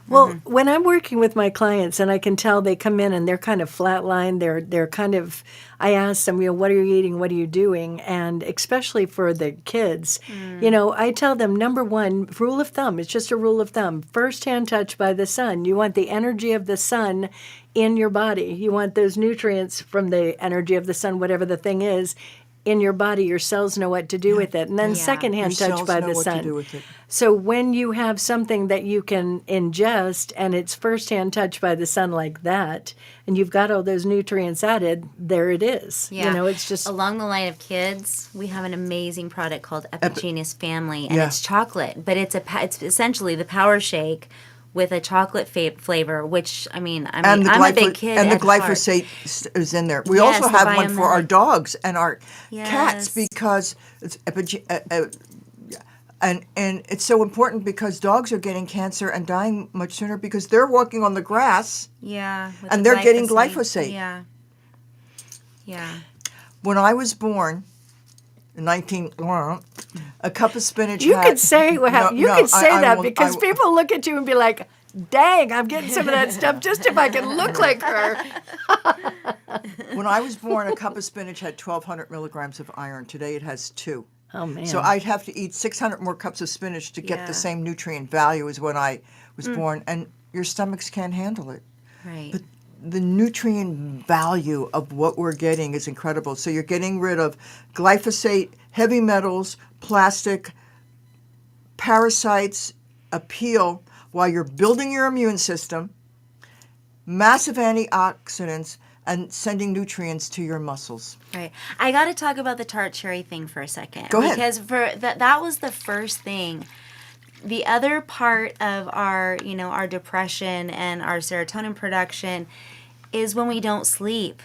Well, when I'm working with my clients, and I can tell they come in and they're kind of flatlined, they're kind of, I ask them, what are you eating? What are you doing? And especially for the kids, I tell them, number one, rule of thumb, it's just a rule of thumb, first-hand touch by the sun. You want the energy of the sun in your body. You want those nutrients from the energy of the sun, whatever the thing is, in your body. Your cells know what to do with it. And then secondhand
Your
touch
cells
by
know
the
what
sun.
to do with it.
So when you have something that you can ingest and it's firsthand touch by the sun like that, and you've got all those nutrients added, there it is.
Yeah.
It's just...
Along the line of kids, we have an amazing product called Epigenous Family, and it's chocolate, but it's essentially the Power Shake with a chocolate flavor, which, I'm a big kid
and the
at heart.
glyphosate is in there. We
Yes,
also
the
have one for our
biomedic.
dogs and our cats,
Yes.
because it's and it's so important, because dogs are getting cancer and dying much sooner because they're walking on the grass.
Yeah. with
And
the
they're getting glyphosate.
Yeah. Yeah.
When I was born in a cup of spinach.
You
had,
could say that
will-
because
will-
people look at you and be like, dang, I'm getting some of that stuff just if I can look like her.
When I was born, a cup of spinach had 1,200 milligrams of iron. Today it has 2.
Oh, man.
So I'd have to eat 600 more cups of spinach to get
Yeah.
the same nutrient value as when I was born, and your stomachs can't handle it.
Right.
But the nutrient value of what we're getting is incredible. So you're getting rid of glyphosate, heavy metals, plastic, parasites, appeal, while you're building your immune system, massive antioxidants, and sending nutrients to your muscles.
Right. I got to talk about the tart cherry thing for a second.
Go ahead.
Because that was the first thing. The other part of our depression and our serotonin production is when we don't sleep.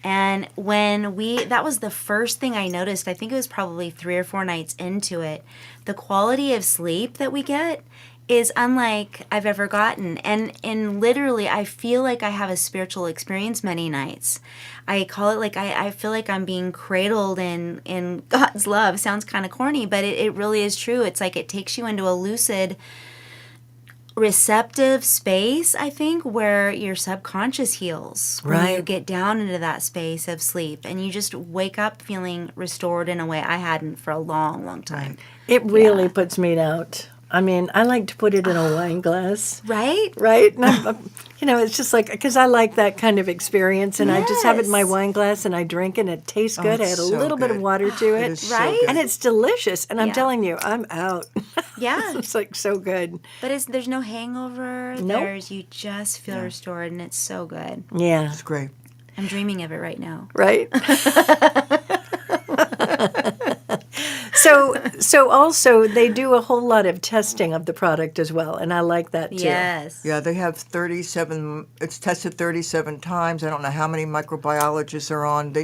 And that was the first thing I noticed. I think it was probably 3 or 4 nights into it. The quality of sleep that we get is unlike I've ever gotten. And literally, I feel like I have a spiritual experience many nights. I call it I feel like I'm being cradled in God's love. Sounds kind of corny, but it really is true. It's like it takes you into a lucid receptive space, I think, where your subconscious heals. When you
Right.
get down into that space of sleep and you just wake up feeling restored in a way I hadn't for a long, long time.
It really
Yeah.
puts me out. I mean, I like to put it in a wine glass.
Right?
Right? And it's just like, because I like that kind of experience, and I just have it in my
Yes.
wine glass, and I drink, and it tastes good. I
it's
add a
so
little bit of
good.
water to
It
it.
is so
Right?
good.
And it's delicious. And I'm
Yeah.
telling you, I'm out.
Yeah.
It's like so good.
But there's no hangover.
Nope.
You just feel restored, and it's so good.
Yeah.
It's great.
I'm dreaming of it right now.
Right? So also they do a whole lot of testing of the product as well, and I like that too.
Yes.
Yeah, they have 37. It's tested 37 times. I don't know how many microbiologists are on.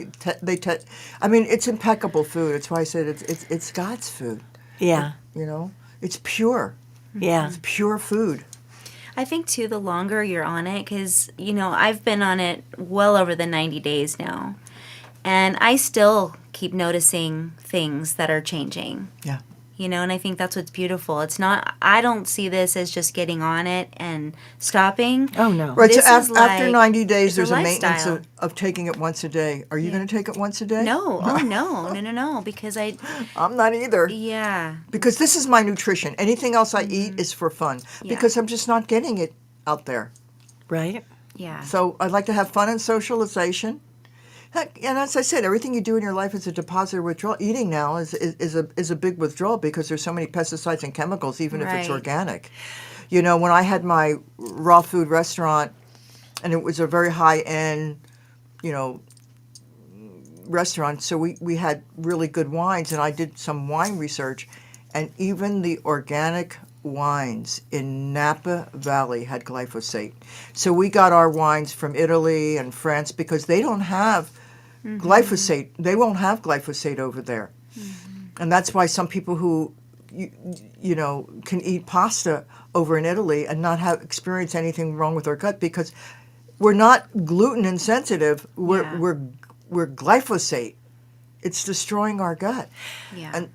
I mean, it's impeccable food. That's why I said it's God's food.
Yeah.
You know, it's pure.
Yeah.
It's pure food.
I think, too, the longer you're on it, because, I've been on it well over the 90 days now, and I still keep noticing things that are changing.
Yeah.
And I think that's what's beautiful. It's not, I don't see this as just getting on it and stopping.
Oh no.
Right.
This
So
is
after
like-
90 days,
it's a
there's a maintenance
lifestyle.
of taking it once a day. Are you going to take it once a day?
No. Oh, no. Because
I'm not either.
yeah.
Because this is my nutrition. Anything else I eat is for fun. Because I'm just not getting it out there.
Right?
Yeah.
So I'd like to have fun and socialization. Heck, and as I said, everything you do in your life is a deposit of withdrawal. Eating now is a big withdrawal because there's so many pesticides and chemicals, even if it's
Right.
organic. When I had my raw food restaurant, and it was a very high-end, restaurant, so we had really good wines, and I did some wine research, and even the organic wines in Napa Valley had glyphosate. So we got our wines from Italy and France because they don't have glyphosate. They won't have glyphosate over there. And that's why some people who can eat pasta over in Italy and not experience anything wrong with their gut because we're not gluten insensitive. We're glyphosate. It's destroying our gut.
Yeah.
And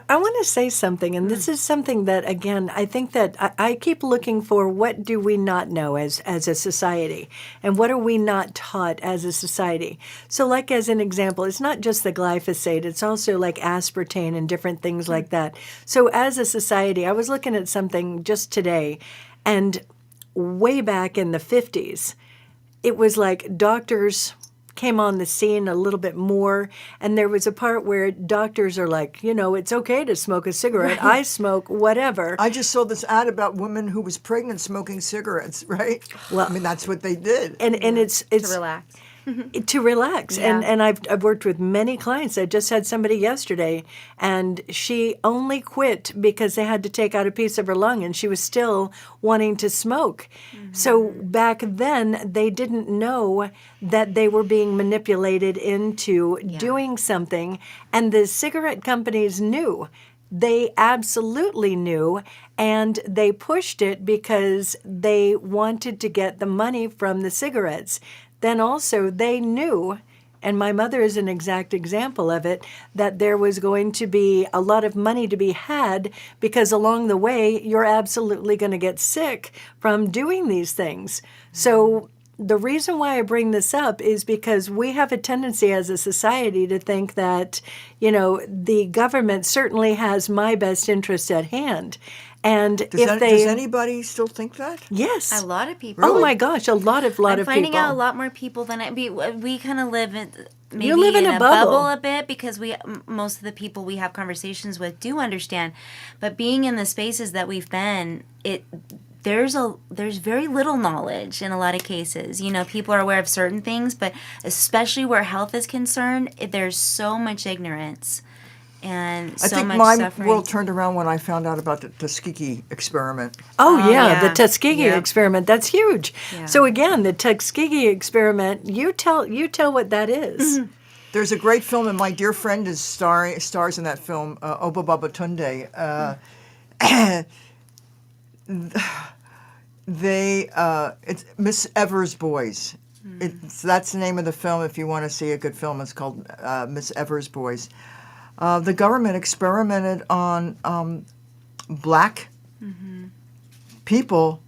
I want to say something, and this is something that, again, I think that I keep looking for what do we not know as a society, and what are we not taught as a society. So like as an example, it's not just the glyphosate, it's also like aspartame and different things like that. So as a society, I was looking at something just today, and way back in the 50s, it was like doctors came on the scene a little bit more, and there was a part where doctors are like, it's okay to smoke a cigarette. Right. I smoke whatever.
I just saw this ad about women who was pregnant smoking cigarettes, right?
Well,
I mean, that's what they did.
And it's
to relax.
to relax.
Yeah.
And I've worked with many clients. I just had somebody yesterday, and she only quit because they had to take out a piece of her lung, and she was still wanting to smoke. So back then, they didn't know that they were being manipulated into doing something, and the cigarette companies knew. They absolutely knew, and they pushed it because they wanted to get the money from the cigarettes. Then also they knew, and my mother is an exact example of it, that there was going to be a lot of money to be had because along the way you're absolutely going to get sick from doing these things. So the reason why I bring this up is because we have a tendency as a society to think that, the government certainly has my best interest at hand. And
Does anybody still think that?
Yes.
A lot of people.
Oh my gosh, a lot of
I'm
people.
finding out a lot more people than we kind of live in. Maybe
You live in a bubble.
a bit because most of the people we have conversations with do understand, but being in the spaces that we've been, there's very little knowledge in a lot of cases. People are aware of certain things, but especially where health is concerned, there's so much ignorance and
I
so
think
much
my
suffering.
world turned around when I found out about the Tuskegee experiment.
Oh,
Oh,
yeah,
yeah.
the Tuskegee
Yep.
experiment. That's huge.
Yeah.
So again, the Tuskegee experiment, you tell what that is.
There's a great film, and my dear friend stars in that film, Oba Babatunde. It's Miss Evers' Boys. That's the name of the film. If you want to see a good film, it's called Miss Evers' Boys. The government experimented on black people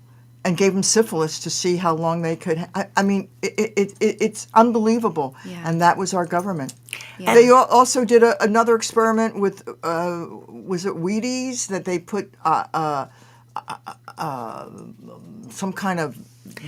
and gave them syphilis to see how long they could. I mean, it's unbelievable.
Yeah.
And that was our government.
Yeah.
They also did another experiment with, was it Wheaties, that they put some kind of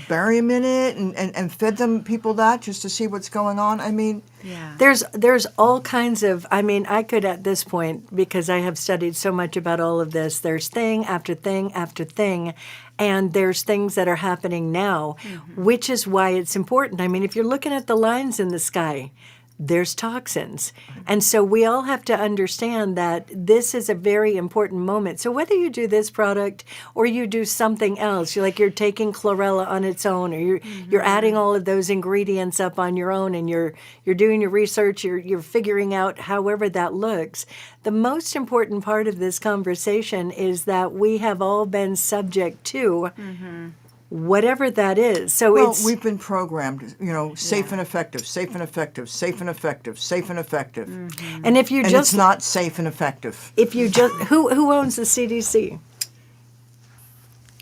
barium in it and fed them people that just to see what's going on. I mean,
Yeah.
There's all kinds of, I mean, I could at this point, because I have studied so much about all of this, there's thing after thing after thing, and there's things that are happening now, which is why it's important. I mean, if you're looking at the lines in the sky, there's toxins. And so we all have to understand that this is a very important moment. So whether you do this product or you do something else, you're taking chlorella on its own, or you're adding all of those ingredients up on your own, and you're doing your research, you're figuring out however that looks. The most important part of this conversation is that we have all been subject to whatever that is. So
well, we've been programmed, safe and effective, safe and effective, safe and effective, safe and effective.
and if you
And
just
it's not safe and effective.
if you just who owns the CDC?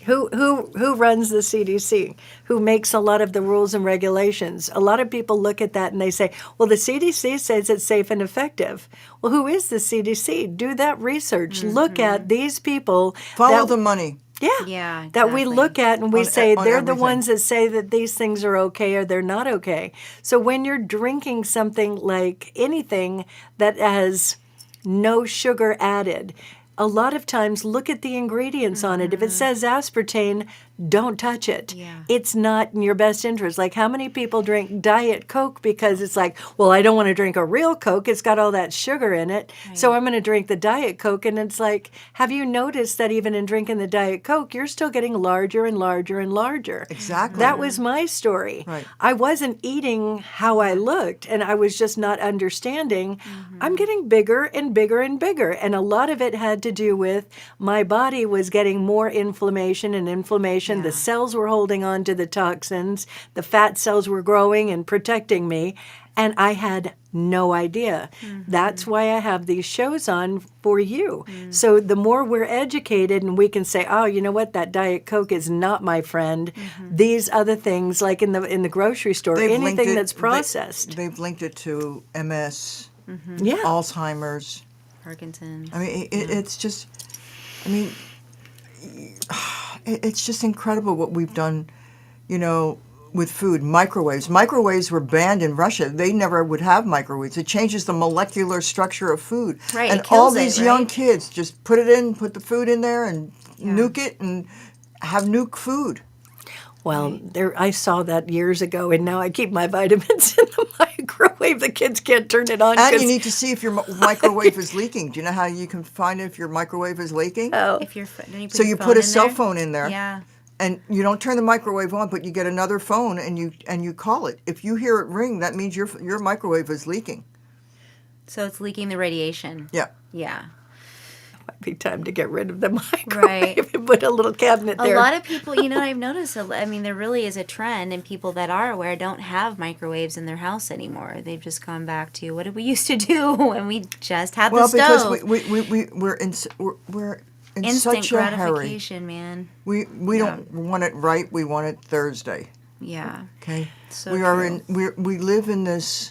Who runs the CDC? Who makes a lot of the rules and regulations? A lot of people look at that and they say, well, the CDC says it's safe and effective. Well, who is the CDC? Do that research. Look at these people.
Follow the money.
Yeah,
That we
exactly.
look at and we
On
say they're the
everything.
ones that say that these things are okay or they're not okay. So when you're drinking something like anything that has no sugar added, a lot of times look at the ingredients on it. If it says aspartame, don't touch it.
Yeah.
It's not in your best interest. Like, how many people drink Diet Coke because it's like, well, I don't want to drink a real Coke. It's got all that sugar in it. So I'm going to drink the Diet Coke. And it's like, have you noticed that even in drinking the Diet Coke, you're still getting larger and larger and larger?
Exactly.
That was my story.
Right.
I wasn't eating how I looked, and I was just not understanding. I'm getting bigger and bigger and bigger. And a lot of it had to do with my body was getting more inflammation and inflammation. The cells were holding on to the toxins. The fat cells were growing and protecting me. And I had no idea. That's why I have these shows on for you. So the more we're educated and we can say, oh, you know what, that Diet Coke is not my friend. These other things, like in the grocery store,
They've linked
anything
it-
that's processed.
They've linked it to MS,
Yeah.
Alzheimer's.
Parkinson's.
I mean, it's just, I mean, it's just incredible what we've done, with food. Microwaves. Microwaves were banned in Russia. They never would have microwaves. It changes the molecular structure of food.
Right,
And
it
all
kills it,
these young
right?
kids just put the food in there and nuke it and have nuke food.
Well, I saw that years ago, and now I keep my vitamins in the microwave. The kids can't turn it on.
And
'cause-
you need to see if your microwave is leaking. Do you know how you can find if your microwave is leaking?
Oh.
If you're, don't you put
So
your
you
phone
put a
in
cell
there?
phone in there.
Yeah.
And you don't turn the microwave on, but you get another phone and you call it. If you hear it ring, that means your microwave is leaking.
So it's leaking the radiation.
Yeah.
Yeah.
Might be time to get rid of the microwave
Right.
and put a little cabinet there.
A lot of people, I've noticed, I mean, there really is a trend, and people that are aware don't have microwaves in their house anymore. They've just gone back to what did we used to do when we just had the
Well,
stove.
because we're in
Instant
such a hurry.
gratification, man.
We don't want it right. We want it Thursday.
Yeah.
Okay.
So
we are
true.
we live in this.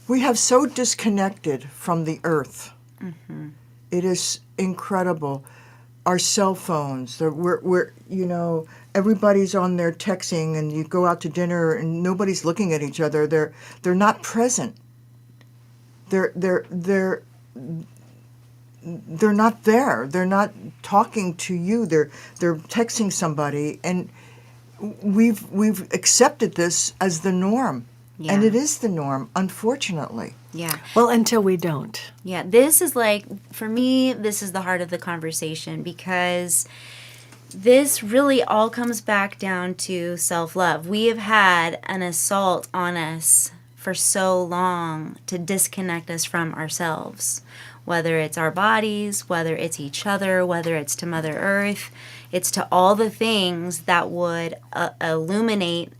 We have so disconnected from the earth. It is incredible. Our cell phones. We're everybody's on there texting, and you go out to dinner and nobody's looking at each other. They're not present. They're not there. They're not talking to you. They're texting somebody, and we've accepted this as the norm, and
Yeah.
it is the norm, unfortunately.
Yeah.
Well, until we don't.
Yeah, this is for me, this is the heart of the conversation, because this really all comes back down to self-love. We have had an assault on us for so long to disconnect us from ourselves, whether it's our bodies, whether it's each other, whether it's to Mother Earth. It's to all the things that would illuminate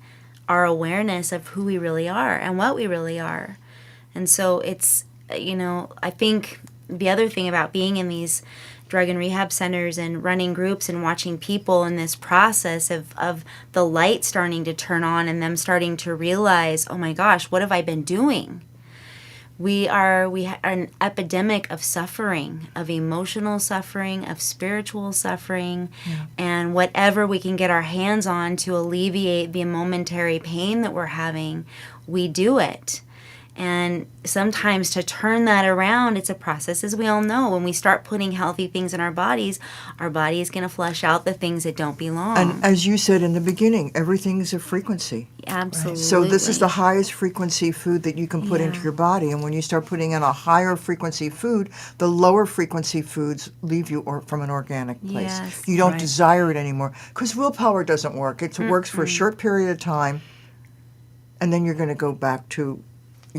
our awareness of who we really are and what we really are. And so it's, I think the other thing about being in these, drug and rehab centers and running groups and watching people in this process of the light starting to turn on and them starting to realize, oh my gosh, what have I been doing? We are an epidemic of suffering, of emotional suffering, of spiritual suffering, and whatever we can get our hands on to alleviate the momentary pain that we're having, we do it. And sometimes to turn that around, it's a process, as we all know. When we start putting healthy things in our body is going to flush out the things that don't belong.
And as you said in the beginning, everything is a frequency.
Absolutely.
So this is the highest frequency food that you can put into your body. And when you start putting in a higher frequency food, the lower frequency foods leave you from an organic place.
Yes.
You don't desire it anymore. Because willpower doesn't work. It works for a short period of time, and then you're going to go back to,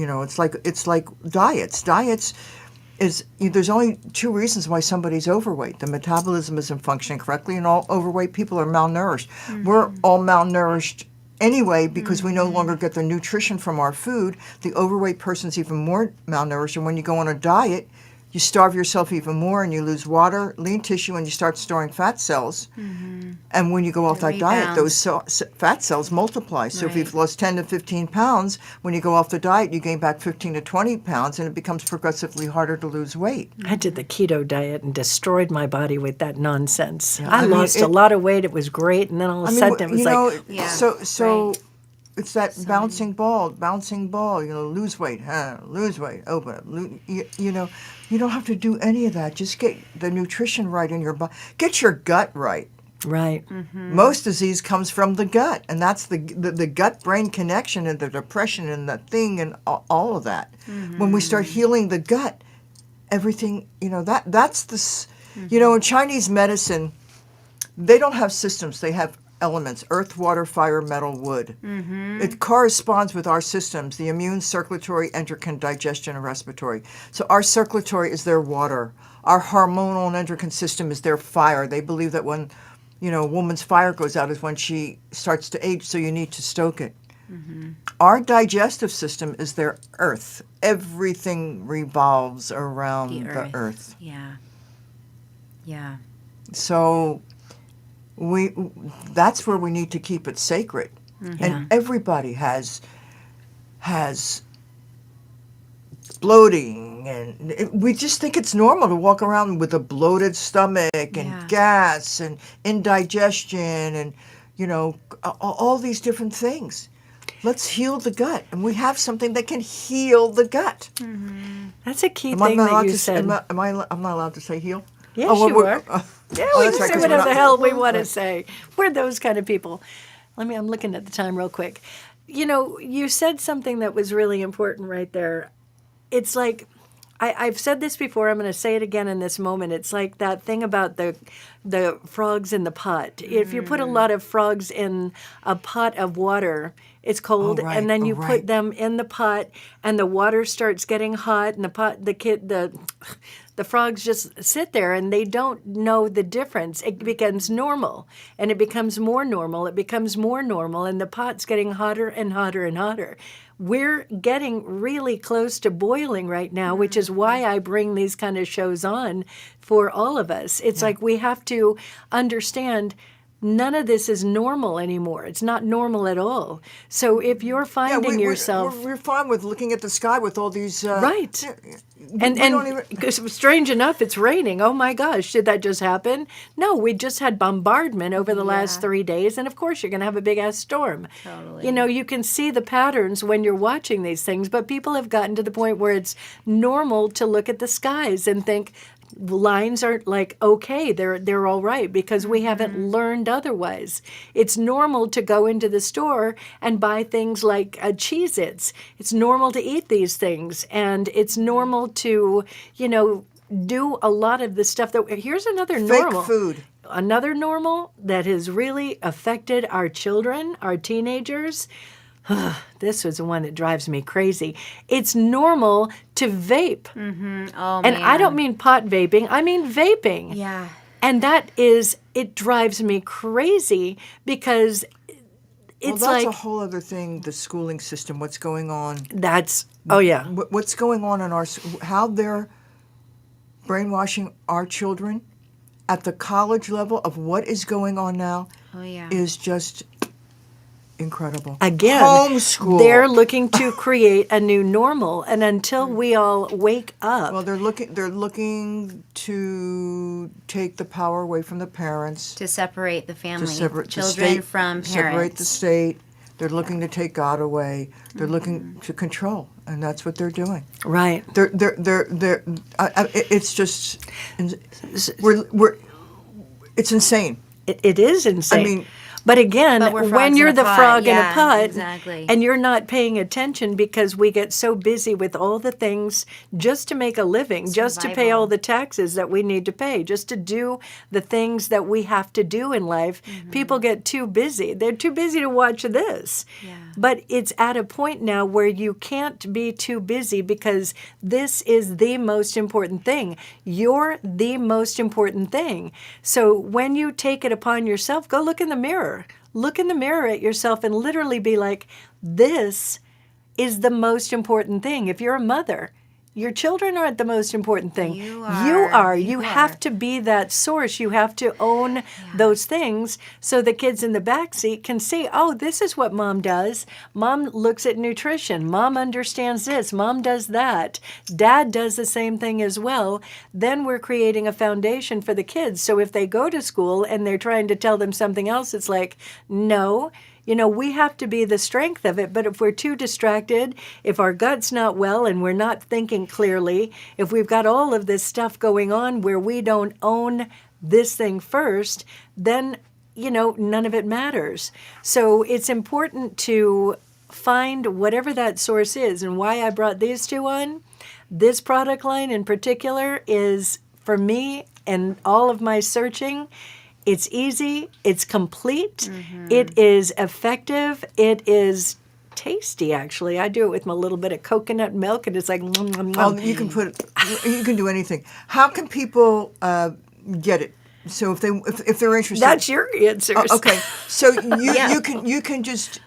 it's like diets. Diets is, there's only two reasons why somebody's overweight. The metabolism isn't functioning correctly, and all overweight people are malnourished. We're all malnourished anyway because we no longer get the nutrition from our food. The overweight person's even more malnourished, and when you go on a diet, you starve yourself even more, and you lose water, lean tissue, and you start storing fat cells. And when you go off that diet, those fat cells multiply. So if you've lost 10 to 15 pounds, when you go off the diet, you gain back 15 to 20 pounds, and it becomes progressively harder to lose weight.
I did the keto diet and destroyed my body with that nonsense. I lost a lot of weight. It was great, and then all of a sudden it was
So it's that bouncing ball, lose weight, lose weight, open up. You don't have to do any of that. Just get the nutrition right in your body. Get your gut right.
Right.
Most disease comes from the gut, and that's the gut-brain connection and the depression and the thing and all of that. When we start healing the gut, everything, that's the, in Chinese medicine, they don't have systems. They have elements: earth, water, fire, metal, wood. It corresponds with our systems: the immune, circulatory, endocrine, digestion, and respiratory. So our circulatory is their water. Our hormonal and endocrine system is their fire. They believe that when, a woman's fire goes out is when she starts to age, so you need to stoke it. Our digestive system is their earth. Everything revolves around the earth.
Yeah.
So that's where we need to keep it sacred. And everybody has bloating, and we just think it's normal to walk around with a bloated stomach and gas and indigestion and all these different things. Let's heal the gut, and we have something that can heal the gut.
That's a key thing that you said.
I'm not allowed to say heal?
Yes, you are. We can say whatever the hell we want to say. We're those kind of people. I'm looking at the time real quick. You said something that was really important right there. It's like, I've said this before, I'm going to say it again in this moment. It's like that thing about the frogs in the pot. If you put a lot of frogs in a pot of water, it's cold, and then you put them in the pot, and the water starts getting hot, and the frogs just sit there, and they don't know the difference. It becomes normal, and it becomes more normal. It becomes more normal, and the pot's getting hotter and hotter and hotter. We're getting really close to boiling right now, which is why I bring these kind of shows on for all of us. It's like we have to understand none of this is normal anymore. It's not normal at all. So if you're finding yourself...
We're fine with looking at the sky with all these...
right. And strange enough, it's raining. Oh my gosh, did that just happen? No, we just had bombardment over the last 3 days, and of course you're going to have a big-ass storm.
Totally.
You can see the patterns when you're watching these things, but people have gotten to the point where it's normal to look at the skies and think, lines are like okay, they're all right, because we haven't learned otherwise. It's normal to go into the store and buy things like Cheez-Its. It's normal to eat these things, and it's normal to do a lot of the stuff that here's another normal.
Fake food.
Another normal that has really affected our children, our teenagers. This was the one that drives me crazy. It's normal to vape.
Oh,
and I don't mean pot vaping. I mean vaping.
Yeah.
And it drives me crazy because it's
that's a whole other thing, the schooling system, what's going on. What's going on in how they're brainwashing our children at the college level of what is going on now is just incredible.
Again,
homeschool.
they're looking to create a new normal, and until we all wake up,
Well, they're looking to take the power away from the parents,
To separate the family,
to separate the
children
state,
from parents.
separate the state. They're looking to take God away. They're looking to control, and that's what they're doing.
right?
It's just it's insane.
It is insane.
I mean,
but again,
But we're
when
frogs
you're
in a
the
pot.
frog in a
Yeah,
pot,
exactly.
and you're not paying attention because we get so busy with all the things just to make a living, just to pay
Survival.
all the taxes that we need to pay, just to do the things that we have to do in life, people get too busy. They're too busy to watch this.
Yeah.
But it's at a point now where you can't be too busy because this is the most important thing. You're the most important thing. So when you take it upon yourself, go look in the mirror. Look in the mirror at yourself and literally be like, this is the most important thing. If you're a mother, your children aren't the most important thing.
You
You
are.
You have to be that source. You have to own those things so the kids in the back seat can see, oh, this is what mom does. Mom looks at nutrition. Mom understands this. Mom does that. Dad does the same thing as well. Then we're creating a foundation for the kids. So if they go to school and they're trying to tell them something else, it's like, no. You know, we have to be the strength of it, but if we're too distracted, if our gut's not well and we're not thinking clearly, if we've got all of this stuff going on where we don't own this thing first, then, you know, none of it matters. So it's important to find whatever that source is. And why I brought these two on, this product line in particular is, for me and all of my searching, it's easy, it's complete, it is effective, it is tasty, actually. I do it with my little bit of coconut milk, and it's like,
Oh, you can do anything. How can people get it? So if they're interested,
that's your answers.
Oh, okay. So you can just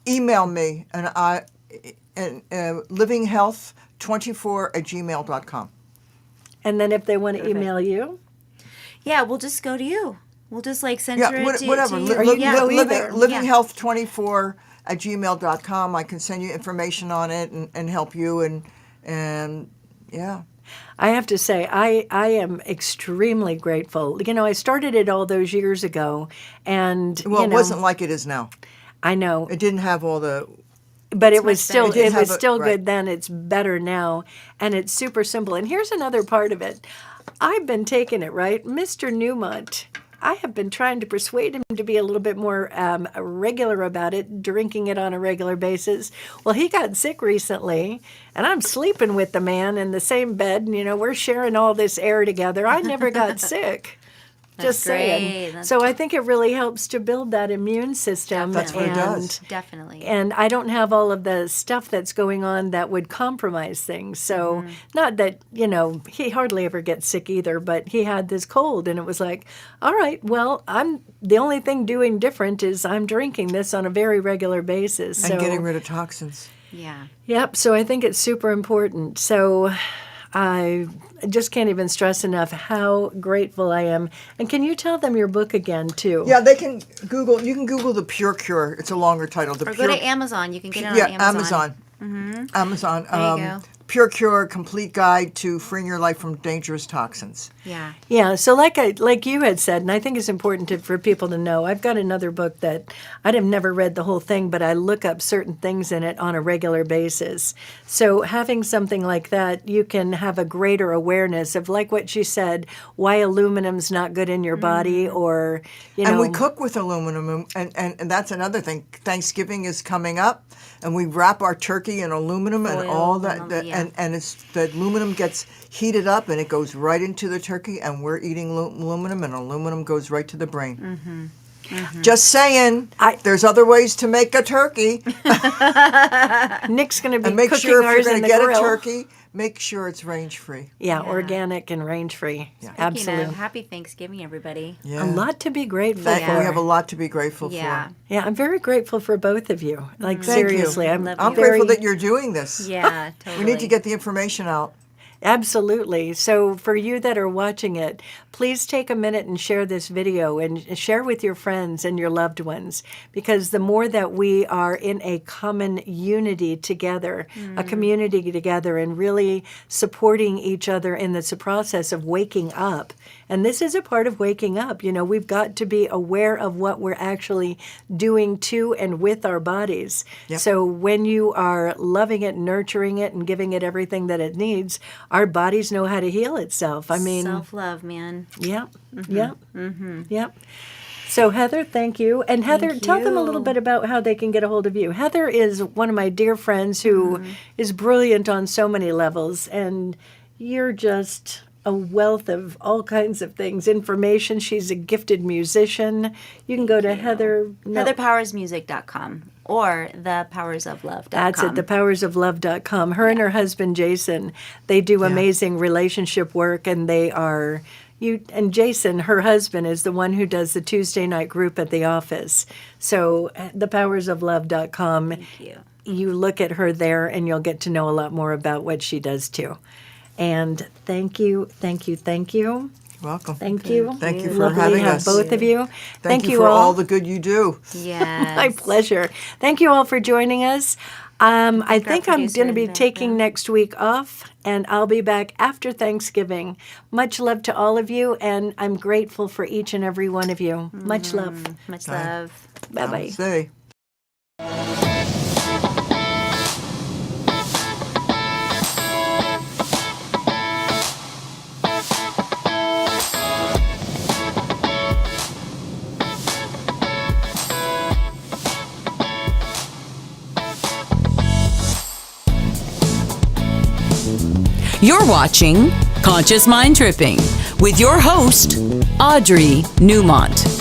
email me and livinghealth24@gmail.com.
And then if they want to email you,
Yeah, we'll just go to you. We'll just like censor it to
whatever.
you.
Livinghealth24@gmail.com. I can send you information on it and help you and yeah.
I have to say, I am extremely grateful. You know, I started it all those years ago, and
Well,
you know,
it wasn't like it is now.
I know,
It didn't have all the.
but it was
much
still
better.
it was still
right.
good then. It's better now, and it's super simple. And here's another part of it. I've been taking it, right, Mr. Newmont. I have been trying to persuade him to be a little bit more regular about it, drinking it on a regular basis. Well, he got sick recently, and I'm sleeping with the man in the same bed. And, you know, we're sharing all this air together. I never got sick. Just saying.
great.
So I think it really helps to build that immune system.
That's what it does.
Definitely.
And I don't have all of the stuff that's going on that would compromise things. So not that, you know, he hardly ever gets sick either, but he had this cold and it was like, all right, well, the only thing doing different is I'm drinking this on a very regular basis.
And
So,
getting rid of toxins.
yeah.
yep. So I think it's super important. So I just can't even stress enough how grateful I am. And can you tell them your book again, too?
Yeah, they can Google. You can Google the Pure Cure. It's a longer title. The
Or
Pure,
go to Amazon. You can get it on
yeah,
Amazon.
Amazon.
There you go.
Pure Cure: Complete Guide to Freeing Your Life from Dangerous Toxins.
Yeah.
Yeah, so like you had said, and I think it's important for people to know, I've got another book that I'd have never read the whole thing, but I look up certain things in it on a regular basis. So having something like that, you can have a greater awareness of, like what she said, why aluminum's not good in your body, or, you know.
And we cook with aluminum, and that's another thing. Thanksgiving is coming up, and we wrap our turkey in aluminum and
Foil
all that,
aluminum, yeah.
and it's the aluminum gets heated up and it goes right into the turkey, and we're eating aluminum, and aluminum goes right to the brain. Just saying, there's other ways to make a turkey.
Nick's going to be
And make
cooking
sure if you're
ours
going
in
to
the
get
grill.
a turkey, make sure it's range-free.
Yeah, organic and range-free. Absolutely.
Happy Thanksgiving, everybody.
Yeah.
A lot to be grateful
We
for.
have a lot to be grateful
Yeah.
for.
Yeah, I'm very grateful for both of you. Like,
Thank you.
seriously. I'm
Love
I'm
you.
very
grateful that you're doing this.
Yeah, totally.
We need to get the information out.
Absolutely. So for you that are watching it, please take a minute and share this video and share with your friends and your loved ones, because the more that we are in a common unity together, a community together, and really supporting each other in this process of waking up. And this is a part of waking up. You know, we've got to be aware of what we're actually doing to and with our bodies.
Yep.
So when you are loving it, nurturing it, and giving it everything that it needs, our bodies know how to heal itself. I mean,
Self-love, man.
yep, yep, yep. So Heather, thank you. And Heather, tell them a little bit about how they can get a hold of you. Heather is one of my dear friends who is brilliant on so many levels, and you're just a wealth of all kinds of things, information. She's a gifted musician. You can go to
HeatherPowersMusic.com or thepowersoflove.com.
That's it, thepowersoflove.com. Her and her husband, Jason, they do amazing relationship work, and they are... And Jason, her husband, is the one who does the Tuesday night group at the office. So thepowersoflove.com.
Thank you.
You look at her there, and you'll get to know a lot more about what she does, too. And thank you, thank you, thank you.
Welcome.
Thank you.
Thank you for
Lovely
having
to have
us.
both of you.
Thank you for all the good you do.
Yes.
My pleasure. Thank you all for joining us. I think I'm
producer
going to be
in the
taking
background.
next week off, and I'll be back after Thanksgiving. Much love to all of you, and I'm grateful for each and every one of you. Much love.
Much love.
Bye-bye.
Say.
You're watching Conscious Mind Tripping with your host, Audrey Newmont.